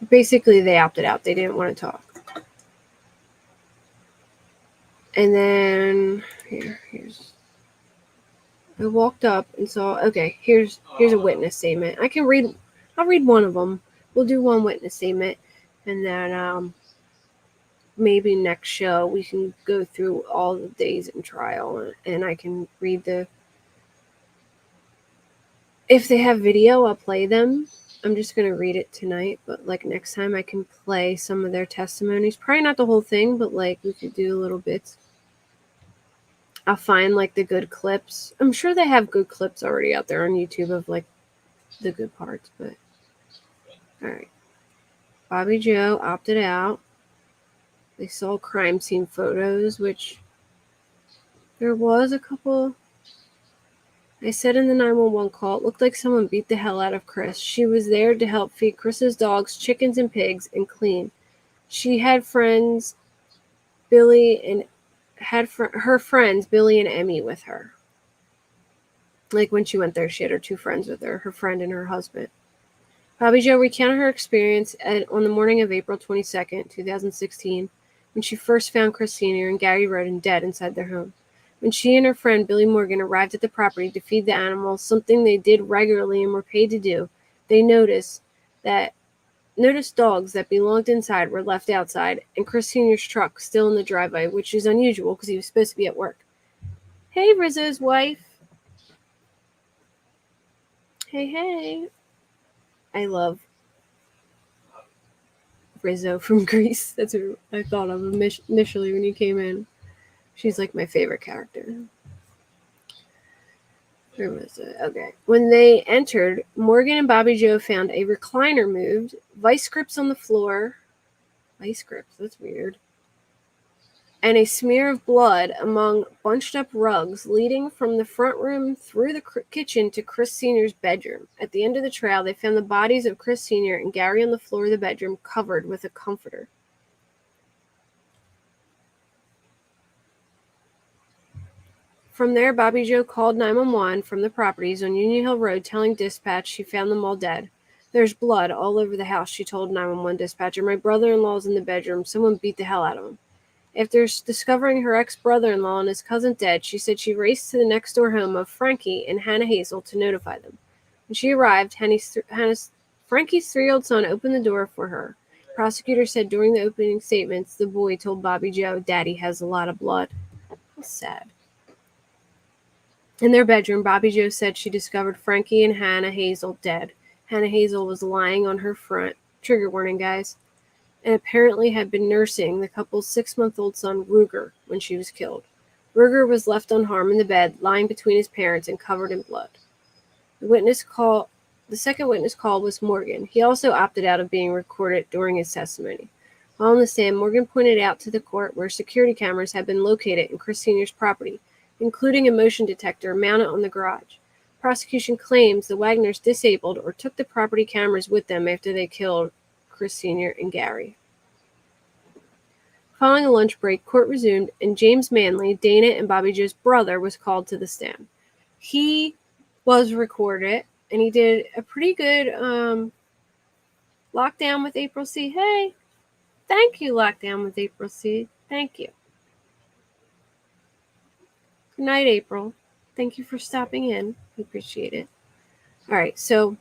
Basically, they opted out. They didn't want to talk. And then here's. I walked up and saw. Okay, here's a witness statement. I'll read one of them. We'll do one witness statement, and then maybe next show we can go through all the days in trial, and I can read the. If they have video, I'll play them. I'm just going to read it tonight, but like next time I can play some of their testimonies. Probably not the whole thing, but like we could do little bits. I'll find like the good clips. I'm sure they have good clips already out there on YouTube of like the good parts, but all right. Bobby Joe opted out. They saw crime scene photos, which there was a couple. I said in the 911 call, it looked like someone beat the hell out of Chris. She was there to help feed Chris's dogs, chickens, and pigs, and clean. She had friends, her friends, Billy and Emmy, with her. Like when she went there, she had her two friends with her friend and her husband. Bobby Joe recounted her experience on the morning of April 22nd, 2016, when she first found Chris Sr. and Gary Roden dead inside their home. When she and her friend Billy Morgan arrived at the property to feed the animals, something they did regularly and were paid to do, they noticed dogs that belonged inside were left outside, and Chris Sr.'s truck still in the driveway, which is unusual because he was supposed to be at work. Hey, Rizzo's wife. Hey. I love Rizzo from Grease. That's who I thought of initially when he came in. She's like my favorite character. Where was it? Okay. When they entered, Morgan and Bobby Joe found a recliner moved, vice grips on the floor. Vice grips, that's weird. And a smear of blood among bunched up rugs leading from the front room through the kitchen to Chris Sr.'s bedroom. At the end of the trail, they found the bodies of Chris Sr. and Gary on the floor of the bedroom covered with a comforter. From there, Bobby Joe called 911 from the properties on Union Hill Road, telling dispatch she found them all dead. There's blood all over the house, she told 911 dispatcher. My brother-in-law's in the bedroom. Someone beat the hell out of him. After discovering her ex-brother-in-law and his cousin dead, she said she raced to the next-door home of Frankie and Hannah Hazel to notify them. When she arrived, Frankie's 3-year-old son opened the door for her. Prosecutor said during the opening statements, the boy told Bobby Joe, Daddy has a lot of blood. How sad. In their bedroom, Bobby Joe said she discovered Frankie and Hannah Hazel dead. Hannah Hazel was lying on her front, trigger warning guys, and apparently had been nursing the couple's 6-month-old son, Ruger, when she was killed. Ruger was left unharmed in the bed, lying between his parents and covered in blood. The second witness called was Morgan. He also opted out of being recorded during his testimony. While on the stand, Morgan pointed out to the court where security cameras had been located in Chris Sr.'s property, including a motion detector mounted on the garage. Prosecution claims the Wagners disabled or took the property cameras with them after they killed Chris Sr. and Gary. Following a lunch break, court resumed, and James Manley, Dana and Bobby Joe's brother, was called to the stand. He was recorded, and he did a pretty good lockdown with April C. Hey, thank you, lockdown with April C. Thank you. Good night, April. Thank you for stopping in. We appreciate it. All right, so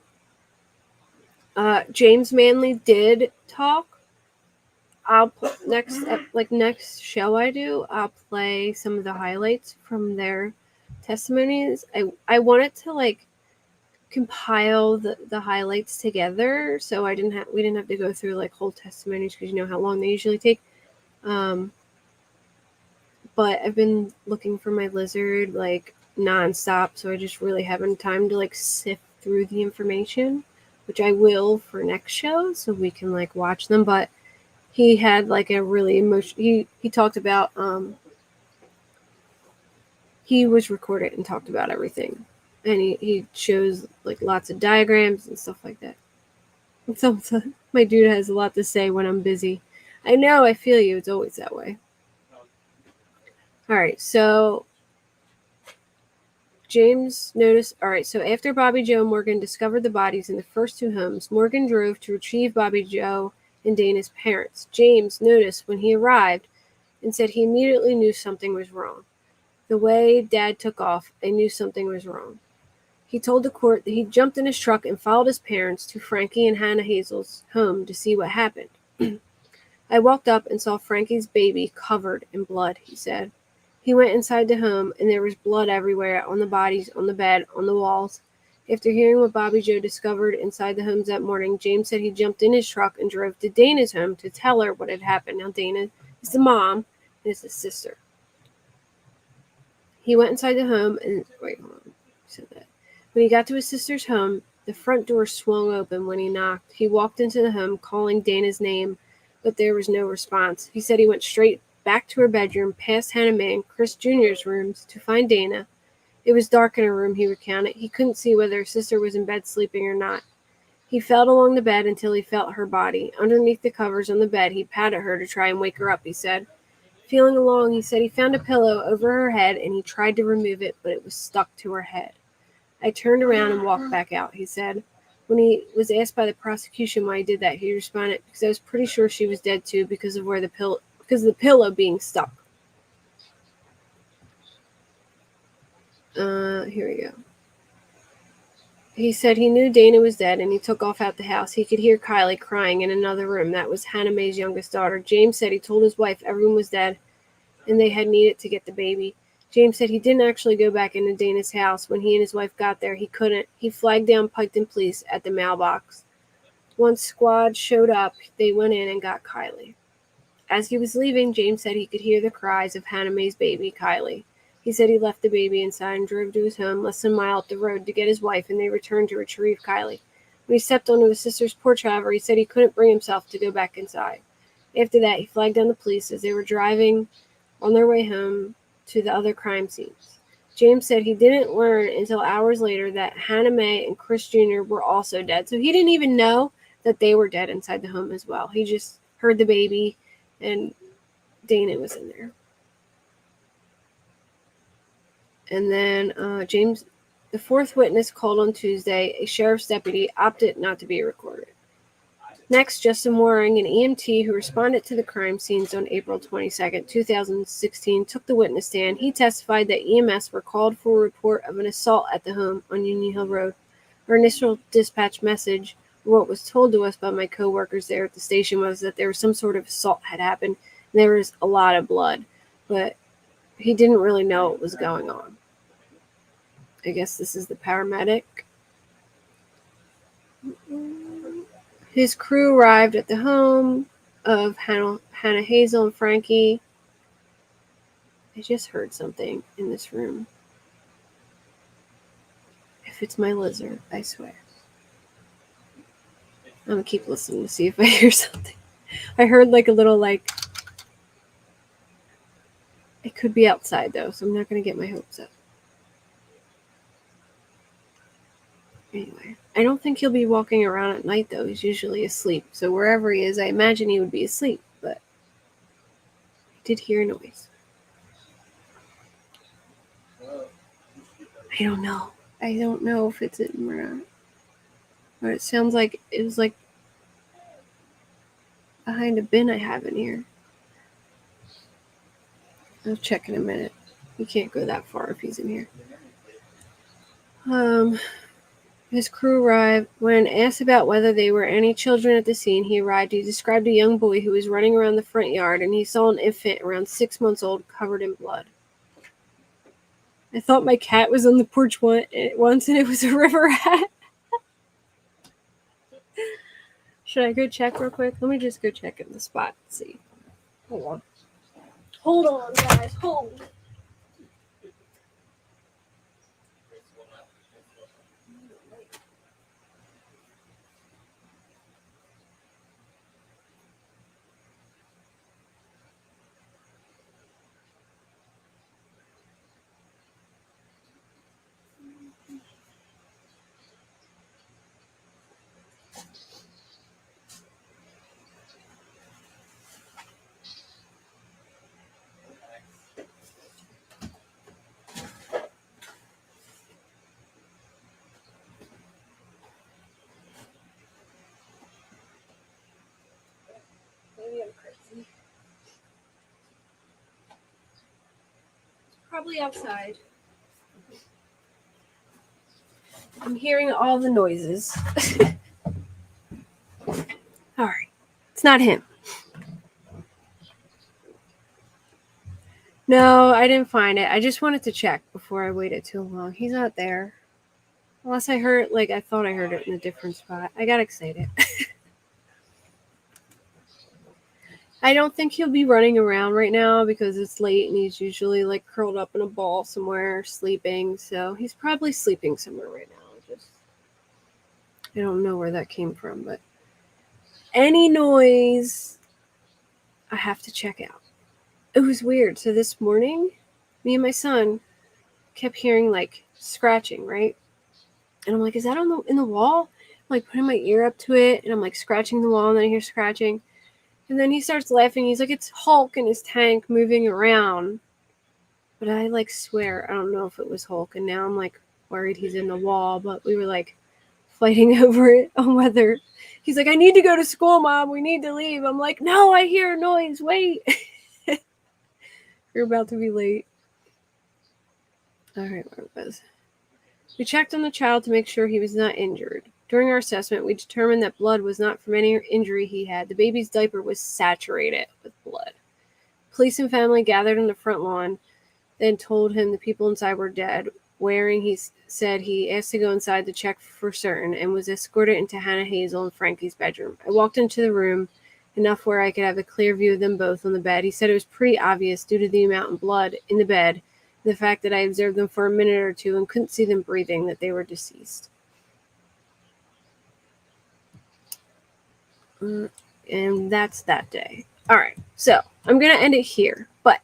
James Manley did talk. I'll next show I do, I'll play some of the highlights from their testimonies. I wanted to compile the highlights together, so we didn't have to go through whole testimonies because you know how long they usually take. But I've been looking for my lizard nonstop, so I just really haven't time to sift through the information, which I will for next show, so we can watch them. But he had a really emotional. He talked about he was recorded and talked about everything, and he shows lots of diagrams and stuff like that. And sometimes my dude has a lot to say when I'm busy. I know, I feel you. It's always that way. All right, so James noticed. All right, so after Bobby Joe and Morgan discovered the bodies in the first 2 homes, Morgan drove to retrieve Bobby Joe and Dana's parents. James noticed when he arrived and said he immediately knew something was wrong. The way Dad took off, I knew something was wrong. He told the court that he jumped in his truck and followed his parents to Frankie and Hannah Hazel's home to see what happened. I walked up and saw Frankie's baby covered in blood, he said. He went inside the home, and there was blood everywhere, on the bodies, on the bed, on the walls. After hearing what Bobby Joe discovered inside the homes that morning, James said he jumped in his truck and drove to Dana's home to tell her what had happened. Now, Dana is the mom and is the sister. He went inside the home and... Wait, hold on. I said that. When he got to his sister's home, the front door swung open when he knocked. He walked into the home, calling Dana's name, but there was no response. He said he went straight back to her bedroom, past Hannah Mae and Chris Jr.'s rooms to find Dana. It was dark in her room, he recounted. He couldn't see whether his sister was in bed sleeping or not. He felt along the bed until he felt her body. Underneath the covers on the bed, he patted her to try and wake her up, he said. Feeling along, he said he found a pillow over her head and he tried to remove it, but it was stuck to her head. I turned around and walked back out, he said. When he was asked by the prosecution why he did that, he responded, because I was pretty sure she was dead too because of the pillow being stuck. Here we go. He said he knew Dana was dead and he took off out the house. He could hear Kylie crying in another room. That was Hannah Mae's youngest daughter. James said he told his wife everyone was dead and they had needed to get the baby. James said he didn't actually go back into Dana's house. When he and his wife got there, he couldn't. He flagged down Pike County police at the mailbox. Once squad showed up, they went in and got Kylie. As he was leaving, James said he could hear the cries of Hannah Mae's baby, Kylie. He said he left the baby inside and drove to his home less than a mile up the road to get his wife, and they returned to retrieve Kylie. When he stepped onto his sister's porch, however, he said he couldn't bring himself to go back inside. After that, he flagged down the police as they were driving on their way home to the other crime scenes. James said he didn't learn until hours later that Hannah Mae and Chris Jr. were also dead. So he didn't even know that they were dead inside the home as well. He just heard the baby and Dana was in there. And then James The fourth witness called on Tuesday, a sheriff's deputy, opted not to be recorded. Next, Justin Waring, an EMT who responded to the crime scenes on April 22, 2016, took the witness stand. He testified that EMS were called for a report of an assault at the home on Union Hill Road. Our initial dispatch message, what was told to us by my coworkers there at the station, was that there was some sort of assault had happened, and there was a lot of blood, but he didn't really know what was going on. I guess this is the paramedic. His crew arrived at the home of Hannah Hazel and Frankie. I just heard something in this room. If it's my lizard, I swear. I'm gonna keep listening to see if I hear something. I heard like a little like. It could be outside though, so I'm not gonna get my hopes up. Anyway, I don't think he'll be walking around at night though. He's usually asleep. So wherever he is, I imagine he would be asleep, but I did hear a noise. I don't know. I don't know if it's in around. But it sounds like it was like behind a bin I have in here. I'll check in a minute. You can't go that far if he's in here. His crew arrived. When asked about whether there were any children at the scene, he described a young boy who was running around the front yard, and he saw an infant around 6 months old covered in blood. I thought my cat was on the porch once, and it was a river rat. Should I go check real quick? Let me just go check in the spot and see. Hold on. Hold on, guys. Hold. Maybe I'm crazy. It's probably outside. I'm hearing all the noises. Alright. It's not him. No, I didn't find it. I just wanted to check before I waited too long. He's not there. Unless I heard, I thought I heard it in a different spot. I got excited. I don't think he'll be running around right now because it's late and he's usually curled up in a ball somewhere sleeping. So he's probably sleeping somewhere right now. I don't know where that came from, but any noise I have to check out. It was weird. So this morning, me and my son kept hearing scratching, right? And I'm like, is that in the wall? I'm putting my ear up to it and I'm scratching the wall and then I hear scratching. And then he starts laughing. He's like, it's Hulk in his tank moving around. But I swear, I don't know if it was Hulk. And now I'm worried he's in the wall. But we were fighting over it on whether. He's like, I need to go to school, Mom. We need to leave. I'm like, no, I hear a noise. Wait. You're about to be late. All right, where it was. We checked on the child to make sure he was not injured. During our assessment, we determined that blood was not from any injury he had. The baby's diaper was saturated with blood. Police and family gathered on the front lawn, then told him the people inside were dead. He said he asked to go inside to check for certain and was escorted into Hannah Hazel and Frankie's bedroom. I walked into the room enough where I could have a clear view of them both on the bed. He said it was pretty obvious due to the amount of blood in the bed, the fact that I observed them for a minute or two and couldn't see them breathing, that they were deceased. And that's that day. All right, so I'm going to end it here. But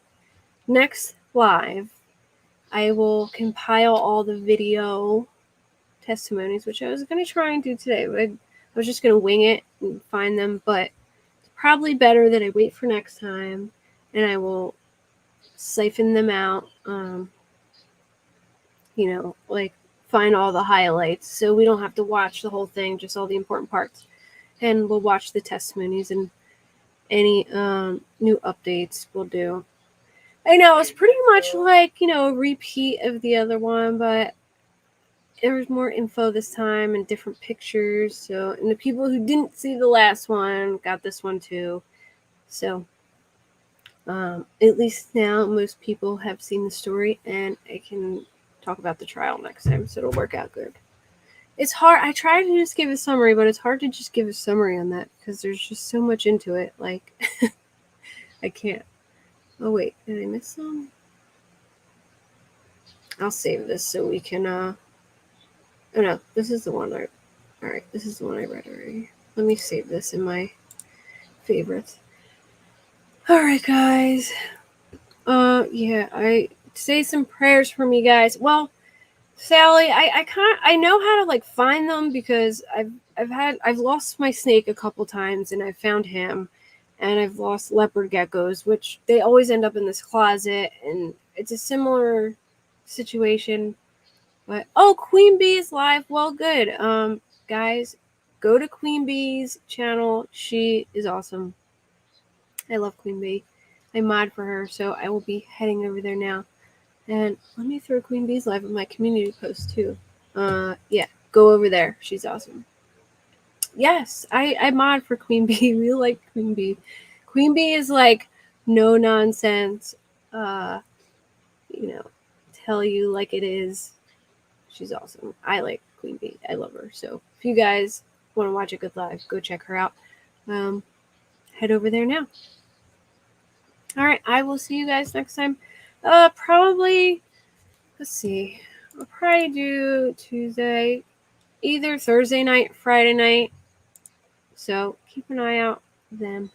next live, I will compile all the video testimonies, which I was going to try and do today. But I was just going to wing it and find them. But it's probably better that I wait for next time. And I will siphon them out, find all the highlights, so we don't have to watch the whole thing, just all the important parts. And we'll watch the testimonies and any new updates we'll do. I know it's pretty much like, a repeat of the other one, but there was more info this time and different pictures. So, and the people who didn't see the last one got this one too. So, at least now most people have seen the story, and I can talk about the trial next time, so it'll work out good. It's hard. I try to just give a summary, but it's hard to just give a summary on that because there's just so much into it. Like, I can't. Oh, wait. Did I miss some? I'll save this so we can, oh, no. This is the one all right. This is the one I read already. Let me save this in my favorites. All right, guys. Yeah, I say some prayers for me, guys. Well, Sally, I know how to find them because I've lost my snake a couple times and I found him, and I've lost leopard geckos, which they always end up in this closet, and it's a similar situation. But Queen Bee is live. Well, good. Guys, go to Queen Bee's channel. She is awesome. I love Queen Bee. I mod for her, so I will be heading over there now. And let me throw Queen Bee's live in my community post too. Yeah, go over there. She's awesome. Yes, I mod for Queen Bee. We like Queen Bee. Queen Bee is no nonsense. Tell you like it is. She's awesome. I like Queen Bee. I love her. So if you guys want to watch a good live, go check her out. Head over there now. All right, I will see you guys next time. Probably, let's see. I'll probably do Tuesday, either Thursday night, Friday night. So keep an eye out then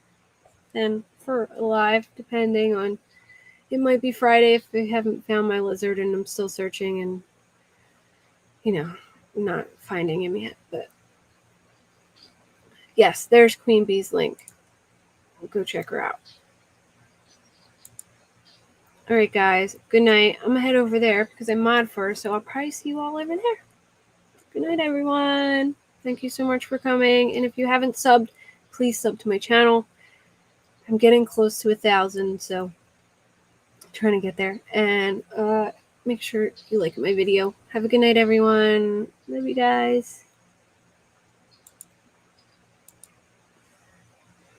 for a live, depending on. It might be Friday if I haven't found my lizard and I'm still searching and, not finding him yet. But yes, there's Queen Bee's link. Go check her out. All right, guys. Good night. I'm going to head over there because I mod for her, so I'll probably see you all over there. Good night, everyone. Thank you so much for coming. And if you haven't subbed, please sub to my channel. I'm getting close to 1,000, so I'm trying to get there. And make sure you like my video. Have a good night, everyone. Love you guys.